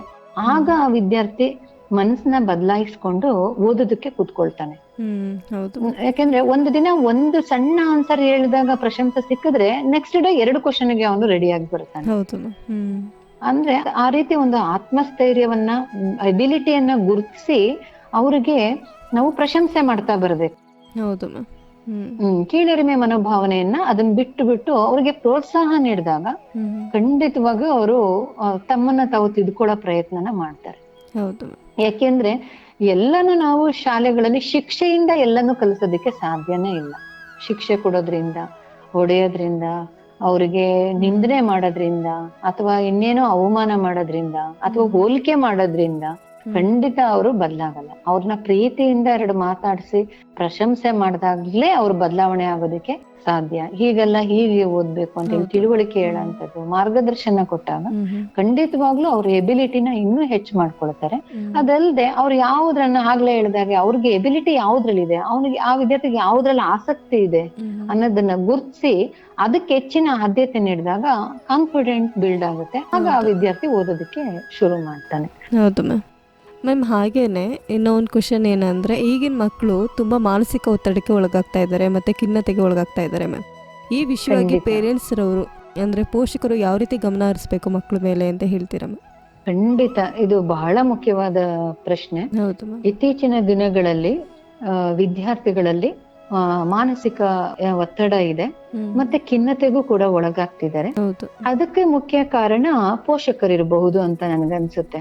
ಆಗ ಆ ವಿದ್ಯಾರ್ಥಿ ಮನಸ್ಸನ್ನ ಬದಲಾಯಿಸ್ಕೊಂಡು ಓದೋದಕ್ಕೆ ಕೂತ್ಕೊಳ್ತಾನೆ. ಯಾಕೆಂದ್ರೆ ಒಂದು ದಿನ ಒಂದು ಸಣ್ಣ ಆನ್ಸರ್ ಹೇಳಿದಾಗ ಪ್ರಶಂಸೆ ಸಿಕ್ಕಿದ್ರೆ ನೆಕ್ಸ್ಟ್ ಡೇ 2 ಕ್ವಶನ್ಗೆ ಅವನು ರೆಡಿ ಆಗಿ ಬರ್ತಾನೆ. ಅಂದ್ರೆ ಆ ರೀತಿ ಒಂದು ಆತ್ಮಸ್ಥೈರ್ಯವನ್ನ, ಎಬಿಲಿಟಿಯನ್ನ ಗುರುತಿಸಿ ಅವ್ರಿಗೆ ನಾವು ಪ್ರಶಂಸೆ ಮಾಡ್ತಾ ಬರ್ಬೇಕು. ಕೀಳರಿಮೆ ಮನೋಭಾವನೆಯನ್ನ ಅದನ್ನ ಬಿಟ್ಟು ಅವ್ರಿಗೆ ಪ್ರೋತ್ಸಾಹ ನೀಡಿದಾಗ ಖಂಡಿತವಾಗಿ ಅವರು ತಮ್ಮನ್ನ ತಾವು ತಿದ್ಕೊಳ್ಳೋ ಪ್ರಯತ್ನನ ಮಾಡ್ತಾರೆ. ಯಾಕೆಂದ್ರೆ ಎಲ್ಲಾನು ನಾವು ಶಾಲೆಗಳಲ್ಲಿ ಶಿಕ್ಷೆಯಿಂದ ಎಲ್ಲಾನು ಕಲಿಸೋದಿಕ್ಕೆ ಸಾಧ್ಯನೇ ಇಲ್ಲ. ಶಿಕ್ಷೆ ಕೊಡೋದ್ರಿಂದ, ಹೊಡೆಯೋದ್ರಿಂದ, ಅವ್ರಿಗೆ ನಿಂದನೆ ಮಾಡೋದ್ರಿಂದ ಅಥವಾ ಇನ್ನೇನೋ ಅವಮಾನ ಮಾಡೋದ್ರಿಂದ ಅಥವಾ ಹೋಲಿಕೆ ಮಾಡೋದ್ರಿಂದ ಖಂಡಿತ ಅವರು ಬದಲಾಗಲ್ಲ. ಅವ್ರನ್ನ ಪ್ರೀತಿಯಿಂದ 2 ಮಾತಾಡಿಸಿ ಪ್ರಶಂಸೆ ಮಾಡಿದಾಗ್ಲೇ ಅವ್ರು ಬದಲಾವಣೆ ಆಗೋದಕ್ಕೆ ಸಾಧ್ಯ. ಹೀಗೆಲ್ಲ ಹೀಗೆ ಓದ್ಬೇಕು ಅಂತ ಹೇಳಿ ತಿಳುವಳಿಕೆ ಹೇಳೋಂಥದ್ದು, ಮಾರ್ಗದರ್ಶನ ಕೊಟ್ಟಾಗ ಖಂಡಿತವಾಗ್ಲೂ ಅವ್ರ ಎಬಿಲಿಟಿನ ಇನ್ನೂ ಹೆಚ್ಚು ಮಾಡ್ಕೊಳ್ತಾರೆ. ಅದಲ್ಲದೆ ಅವ್ರು ಯಾವ್ದ್ರನ್ನ ಆಗ್ಲೇ ಹೇಳಿದಾಗೆ ಅವ್ರಿಗೆ ಎಬಿಲಿಟಿ ಯಾವ್ದ್ರಲ್ಲಿದೆ, ಅವನಿಗೆ ಆ ವಿದ್ಯಾರ್ಥಿಗೆ ಯಾವ್ದ್ರಲ್ಲಿ ಆಸಕ್ತಿ ಇದೆ ಅನ್ನೋದನ್ನ ಗುರ್ತಿಸಿ ಅದಕ್ಕೆ ಹೆಚ್ಚಿನ ಆದ್ಯತೆ ನೀಡಿದಾಗ ಕಾನ್ಫಿಡೆಂಟ್ ಬಿಲ್ಡ್ ಆಗುತ್ತೆ. ಆಗ ಆ ವಿದ್ಯಾರ್ಥಿ ಓದೋದಕ್ಕೆ ಶುರು ಮಾಡ್ತಾನೆ. ಹೌದು ಮ್ಯಾಮ್. ಹಾಗೇನೆ ಇನ್ನೂ ಒಂದು ಕ್ವಶನ್ ಏನಂದರೆ, ಈಗಿನ ಮಕ್ಕಳು ತುಂಬ ಮಾನಸಿಕ ಒತ್ತಡಕ್ಕೆ ಒಳಗಾಗ್ತಾ ಇದ್ದಾರೆ ಮತ್ತು ಖಿನ್ನತೆಗೆ ಒಳಗಾಗ್ತಾ ಇದ್ದಾರೆ ಮ್ಯಾಮ್. ಈ ವಿಷಯವಾಗಿ ಪೇರೆಂಟ್ಸ್ರವರು ಅಂದರೆ ಪೋಷಕರು ಯಾವ ರೀತಿ ಗಮನ ಹರಿಸ್ಬೇಕು ಮಕ್ಕಳ ಮೇಲೆ ಅಂತ ಹೇಳ್ತೀರಾ ಮ್ಯಾಮ್? ಖಂಡಿತ ಇದು ಬಹಳ ಮುಖ್ಯವಾದ ಪ್ರಶ್ನೆ. ಹೌದು. ಇತ್ತೀಚಿನ ದಿನಗಳಲ್ಲಿ ವಿದ್ಯಾರ್ಥಿಗಳಲ್ಲಿ ಮಾನಸಿಕ ಒತ್ತಡ ಇದೆ ಮತ್ತೆ ಖಿನ್ನತೆಗೂ ಕೂಡ ಒಳಗಾಗ್ತಿದ್ದಾರೆ. ಅದಕ್ಕೆ ಮುಖ್ಯ ಕಾರಣ ಪೋಷಕರಿರಬಹುದು ಅಂತ ನನ್ಗನ್ಸುತ್ತೆ.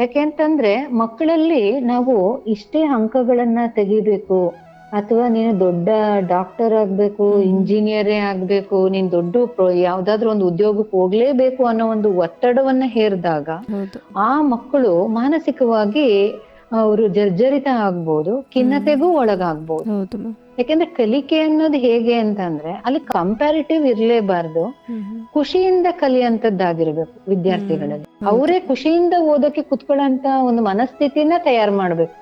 ಯಾಕೆಂತಂದ್ರೆ ಮಕ್ಕಳಲ್ಲಿ ನಾವು ಇಷ್ಟೇ ಅಂಕಗಳನ್ನ ತೆಗಿಬೇಕು, ಅಥವಾ ನೀನು ದೊಡ್ಡ ಡಾಕ್ಟರ್ ಆಗ್ಬೇಕು, ಇಂಜಿನಿಯರೇ ಆಗ್ಬೇಕು, ನೀನ್ ದೊಡ್ಡ ಯಾವ್ದಾದ್ರು ಒಂದು ಉದ್ಯೋಗಕ್ಕೆ ಹೋಗ್ಲೇಬೇಕು ಅನ್ನೋ ಒಂದು ಒತ್ತಡವನ್ನ ಹೇರಿದಾಗ ಹೌದು. ಆ ಮಕ್ಕಳು ಮಾನಸಿಕವಾಗಿ ಅವರು ಜರ್ಜರಿತ ಆಗ್ಬೋದು, ಖಿನ್ನತೆಗೂ ಒಳಗಾಗ್ಬೋದು. ಹೌದು ಮ್ಯಾಮ್. ಯಾಕೆಂದ್ರೆ ಕಲಿಕೆ ಅನ್ನೋದು ಹೇಗೆ ಅಂತಂದ್ರೆ ಅಲ್ಲಿ ಕಂಪ್ಯಾರಿಟಿವ್ ಇರ್ಲೇಬಾರ್ದು, ಖುಷಿಯಿಂದ ಕಲಿಯಂತದ್ದಾಗಿರ್ಬೇಕು ವಿದ್ಯಾರ್ಥಿಗಳಲ್ಲಿ. ಅವರೇ ಖುಷಿಯಿಂದ ಓದೋಕೆ ಕುತ್ಕೊಳ್ಳೋಂತ ಒಂದು ಮನಸ್ಥಿತಿನ ತಯಾರು ಮಾಡ್ಬೇಕು.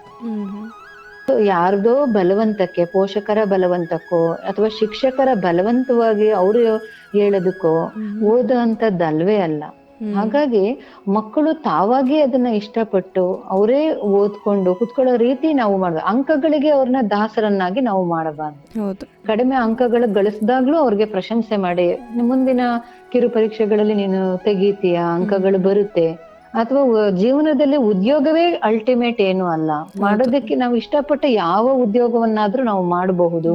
ಯಾರ್ದೋ ಬಲವಂತಕ್ಕೆ, ಪೋಷಕರ ಬಲವಂತಕ್ಕೋ ಅಥವಾ ಶಿಕ್ಷಕರ ಬಲವಂತವಾಗಿ ಅವರು ಹೇಳೋದಕ್ಕೋ ಓದೋ ಅಂತದ್ದಲ್ವೇ ಅಲ್ಲ. ಹಾಗಾಗಿ ಮಕ್ಕಳು ತಾವಾಗಿ ಅದನ್ನ ಇಷ್ಟಪಟ್ಟು ಅವರೇ ಓದ್ಕೊಂಡು ಕುತ್ಕೊಳ್ಳೋ ರೀತಿ ನಾವು ಮಾಡ್ಬೇಕು. ಅಂಕಗಳಿಗೆ ಅವ್ರನ್ನ ದಾಸರನ್ನಾಗಿ ನಾವು ಮಾಡಬಾರ್ದು. ಕಡಿಮೆ ಅಂಕಗಳು ಗಳಿಸಿದಾಗ್ಲೂ ಅವ್ರಿಗೆ ಪ್ರಶಂಸೆ ಮಾಡಿ, ಮುಂದಿನ ಕಿರು ಪರೀಕ್ಷೆಗಳಲ್ಲಿ ನೀನು ತೆಗೀತೀಯ, ಅಂಕಗಳು ಬರುತ್ತೆ, ಅಥವಾ ಜೀವನದಲ್ಲಿ ಉದ್ಯೋಗವೇ ಅಲ್ಟಿಮೇಟ್ ಏನು ಅಲ್ಲ, ಮಾಡೋದಕ್ಕೆ ನಾವು ಇಷ್ಟಪಟ್ಟ ಯಾವ ಉದ್ಯೋಗವನ್ನಾದ್ರೂ ನಾವು ಮಾಡಬಹುದು.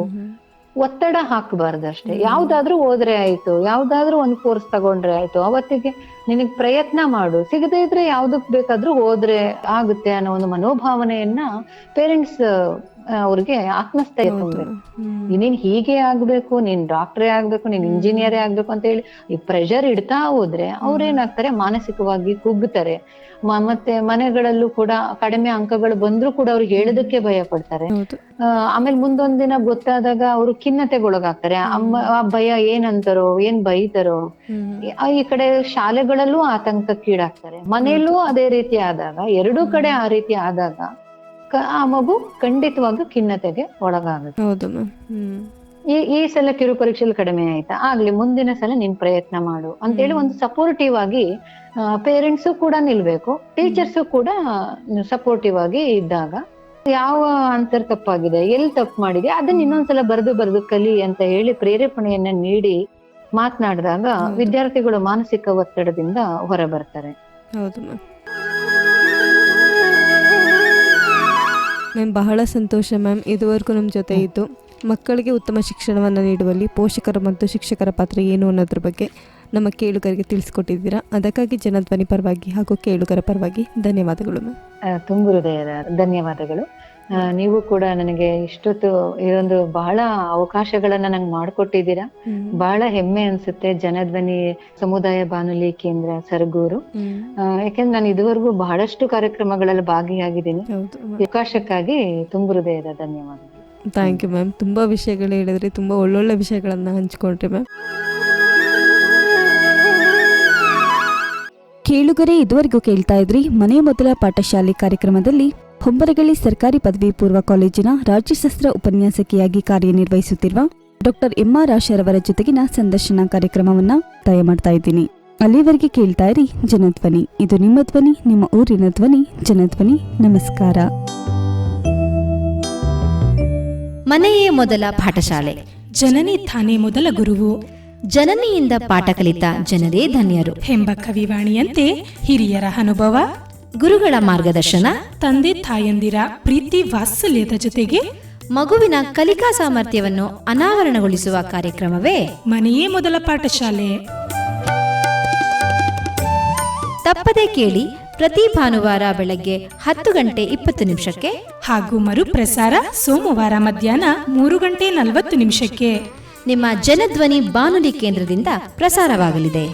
ಒತ್ತಡ ಹಾಕಬಾರ್ದು ಅಷ್ಟೇ. ಯಾವ್ದಾದ್ರೂ ಹೋದ್ರೆ ಆಯ್ತು, ಯಾವ್ದಾದ್ರೂ ಒಂದು ಕೋರ್ಸ್ ತಗೊಂಡ್ರೆ ಆಯ್ತು, ಅವತ್ತಿಗೆ ನಿನಗ್ ಪ್ರಯತ್ನ ಮಾಡು, ಸಿಗದೇ ಇದ್ರೆ ಯಾವ್ದಕ್ ಬೇಕಾದ್ರೂ ಹೋದ್ರೆ ಆಗುತ್ತೆ ಅನ್ನೋ ಒಂದು ಮನೋಭಾವನೆಯನ್ನ ಪೇರೆಂಟ್ಸ್ ಅವ್ರಿಗೆ ಆತ್ಮಸ್ಥೈರ್ಯ ತುಂಬಬೇಕು. ನೀನ್ ಹೀಗೆ ಆಗ್ಬೇಕು, ನೀನ್ ಡಾಕ್ಟ್ರೇ ಆಗ್ಬೇಕು, ನೀನ್ ಇಂಜಿನಿಯರೇ ಆಗ್ಬೇಕು ಅಂತ ಹೇಳಿ ಈ ಪ್ರೆಷರ್ ಇಡ್ತಾ ಹೋದ್ರೆ ಅವ್ರೇನಾಗ್ತಾರೆ, ಮಾನಸಿಕವಾಗಿ ಕುಗ್ಗುತ್ತಾರೆ. ಮತ್ತೆ ಮನೆಗಳಲ್ಲೂ ಕೂಡ ಕಡಿಮೆ ಅಂಕಗಳು ಬಂದ್ರೂ ಕೂಡ ಅವ್ರಿಗೆ ಹೇಳೋದಕ್ಕೆ ಭಯ ಪಡ್ತಾರೆ. ಆಮೇಲೆ ಮುಂದೊಂದ್ ದಿನ ಗೊತ್ತಾದಾಗ ಅವರು ಖಿನ್ನತೆಗೊಳಗಾಗ್ತಾರೆ. ಆ ಭಯ ಏನಂತಾರೋ, ಏನ್ ಬೈತಾರೋ. ಈ ಕಡೆ ಶಾಲೆಗಳಲ್ಲೂ ಆತಂಕಕ್ಕೀಡಾಗ್ತಾರೆ, ಮನೆಯಲ್ಲೂ ಅದೇ ರೀತಿ ಆದಾಗ, ಎರಡೂ ಕಡೆ ಆ ರೀತಿ ಆದಾಗ ಆ ಮಗು ಖಂಡಿತವಾಗ್ಲೂ ಖಿನ್ನತೆಗೆ ಒಳಗಾಗುತ್ತೆ. ಈ ಸಲ ಕಿರು ಪರೀಕ್ಷೆಯಲ್ಲಿ ಕಡಿಮೆ ಆಯ್ತಾ, ಆಗ್ಲಿ ಮುಂದಿನ ಸಲ ನೀನ್ ಪ್ರಯತ್ನ ಮಾಡು ಅಂತೇಳಿ ಒಂದು ಸಪೋರ್ಟಿವ್ ಆಗಿ ಪೇರೆಂಟ್ಸು ಕೂಡ ನಿಲ್ಬೇಕು, ಟೀಚರ್ಸು ಕೂಡ ಸಪೋರ್ಟಿವ್ ಆಗಿ ಇದ್ದಾಗ ಯಾವ ಅಂತರ್ ತಪ್ಪಾಗಿದೆ, ಎಲ್ಲಿ ತಪ್ಪು ಮಾಡಿದೆ ಅದನ್ನ ಇನ್ನೊಂದ್ಸಲ ಬರೆದು ಕಲಿ ಅಂತ ಹೇಳಿ ಪ್ರೇರೇಪಣೆಯನ್ನ ನೀಡಿ ಮಾತನಾಡಿದಾಗ ವಿದ್ಯಾರ್ಥಿಗಳು ಮಾನಸಿಕ ಒತ್ತಡದಿಂದ ಹೊರ ಬರ್ತಾರೆ. ಹೌದು ಮ್ಯಾಮ್, ಬಹಳ ಸಂತೋಷ ಮ್ಯಾಮ್. ಇದುವರೆಗೂ ನಮ್ಮ ಜೊತೆ ಇದ್ದು ಮಕ್ಕಳಿಗೆ ಉತ್ತಮ ಶಿಕ್ಷಣವನ್ನು ನೀಡುವಲ್ಲಿ ಪೋಷಕರು ಮತ್ತು ಶಿಕ್ಷಕರ ಪಾತ್ರ ಏನು ಅನ್ನೋದ್ರ ಬಗ್ಗೆ ನಮ್ಮ ಕೇಳುಗರಿಗೆ ತಿಳಿಸ್ಕೊಟ್ಟಿದ್ದೀರಾ. ಅದಕ್ಕಾಗಿ ಜನಧ್ವನಿ ಪರವಾಗಿ ಹಾಗೂ ಕೇಳುಗರ ಪರವಾಗಿ ಧನ್ಯವಾದಗಳು ಮ್ಯಾಮ್. ತುಂಬ ಹೃದಯದ ಧನ್ಯವಾದಗಳು. ನೀವು ಕೂಡ ನನಗೆ ಇಷ್ಟೊತ್ತು ಇದೊಂದು ಬಹಳ ಅವಕಾಶಗಳನ್ನ ನಂಗೆ ಮಾಡ್ಕೊಟ್ಟಿದ್ದೀರಾ. ಬಹಳ ಹೆಮ್ಮೆ ಅನ್ಸುತ್ತೆ ಜನಧ್ವನಿ ಸಮುದಾಯ ಬಾನುಲಿ ಕೇಂದ್ರ ಸರಗೂರು. ಯಾಕೆಂದ್ರೆ ನಾನು ಇದುವರೆಗೂ ಬಹಳಷ್ಟು ಕಾರ್ಯಕ್ರಮಗಳಲ್ಲಿ ಭಾಗಿಯಾಗಿದ್ದೀನಿ. ಅವಕಾಶಕ್ಕಾಗಿ ತುಂಬ ಹೃದಯದ ಧನ್ಯವಾದಗಳು. Thank you ma'am. ತುಂಬಾ ವಿಷಯಗಳು ಹೇಳಿದ್ರಿ, ತುಂಬಾ ಒಳ್ಳೊಳ್ಳೆ ವಿಷಯಗಳನ್ನ ಹಂಚ್ಕೊಂಡ್ರಿ ಮ್ಯಾಮ್. ಕೇಳುಗರೆ, ಇದುವರೆಗೂ ಕೇಳ್ತಾ ಇದ್ರಿ ಮನೆ ಮೊದಲ ಪಾಠಶಾಲೆ ಕಾರ್ಯಕ್ರಮದಲ್ಲಿ ಹೊಂಬರಗಳ್ಳಿ ಸರ್ಕಾರಿ ಪದವಿ ಪೂರ್ವ ಕಾಲೇಜಿನ ರಾಜ್ಯಶಾಸ್ತ್ರ ಉಪನ್ಯಾಸಕಿಯಾಗಿ ಕಾರ್ಯನಿರ್ವಹಿಸುತ್ತಿರುವ ಡಾಕ್ಟರ್ ಎಂ.ಆರ್. ಆಶಾರವರ ಜೊತೆಗಿನ ಸಂದರ್ಶನ ಕಾರ್ಯಕ್ರಮವನ್ನ ತಯಾರು ಮಾಡ್ತಾ ಇದ್ದೀನಿ. ಅಲ್ಲಿವರೆಗೆ ಕೇಳ್ತಾ ಇರಿ ಜನಧ್ವನಿ. ಇದು ನಿಮ್ಮ ಧ್ವನಿ, ನಿಮ್ಮ ಊರಿನ ಧ್ವನಿ, ಜನಧ್ವನಿ. ನಮಸ್ಕಾರ. ಮನೆಯೇ ಮೊದಲ ಪಾಠಶಾಲೆ, ಜನನಿ ತಾನೇ ಮೊದಲ ಗುರುವು, ಜನನಿಯಿಂದ ಪಾಠ ಕಲಿತ ಜನರೇ ಧನ್ಯರು ಎಂಬ ಕವಿವಾಣಿಯಂತೆ ಹಿರಿಯರ ಅನುಭವ, ಗುರುಗಳ ಮಾರ್ಗದರ್ಶನ, ತಂದೆ ತಾಯಂದಿರ ಪ್ರೀತಿ ವಾತ್ಸಲ್ಯದ ಜೊತೆಗೆ ಮಗುವಿನ ಕಲಿಕಾ ಸಾಮರ್ಥ್ಯವನ್ನು ಅನಾವರಣಗೊಳಿಸುವ ಕಾರ್ಯಕ್ರಮವೇ ಮನೆಯೇ ಮೊದಲ ಪಾಠಶಾಲೆ. ತಪ್ಪದೇ ಕೇಳಿ ಪ್ರತಿ ಭಾನುವಾರ ಬೆಳಗ್ಗೆ 10:20 ಹಾಗೂ ಮರುಪ್ರಸಾರ ಸೋಮವಾರ ಮಧ್ಯಾಹ್ನ 3:40 ನಿಮ್ಮ ಜನಧ್ವನಿ ಬಾನುಲಿ ಕೇಂದ್ರದಿಂದ ಪ್ರಸಾರವಾಗಲಿದೆ.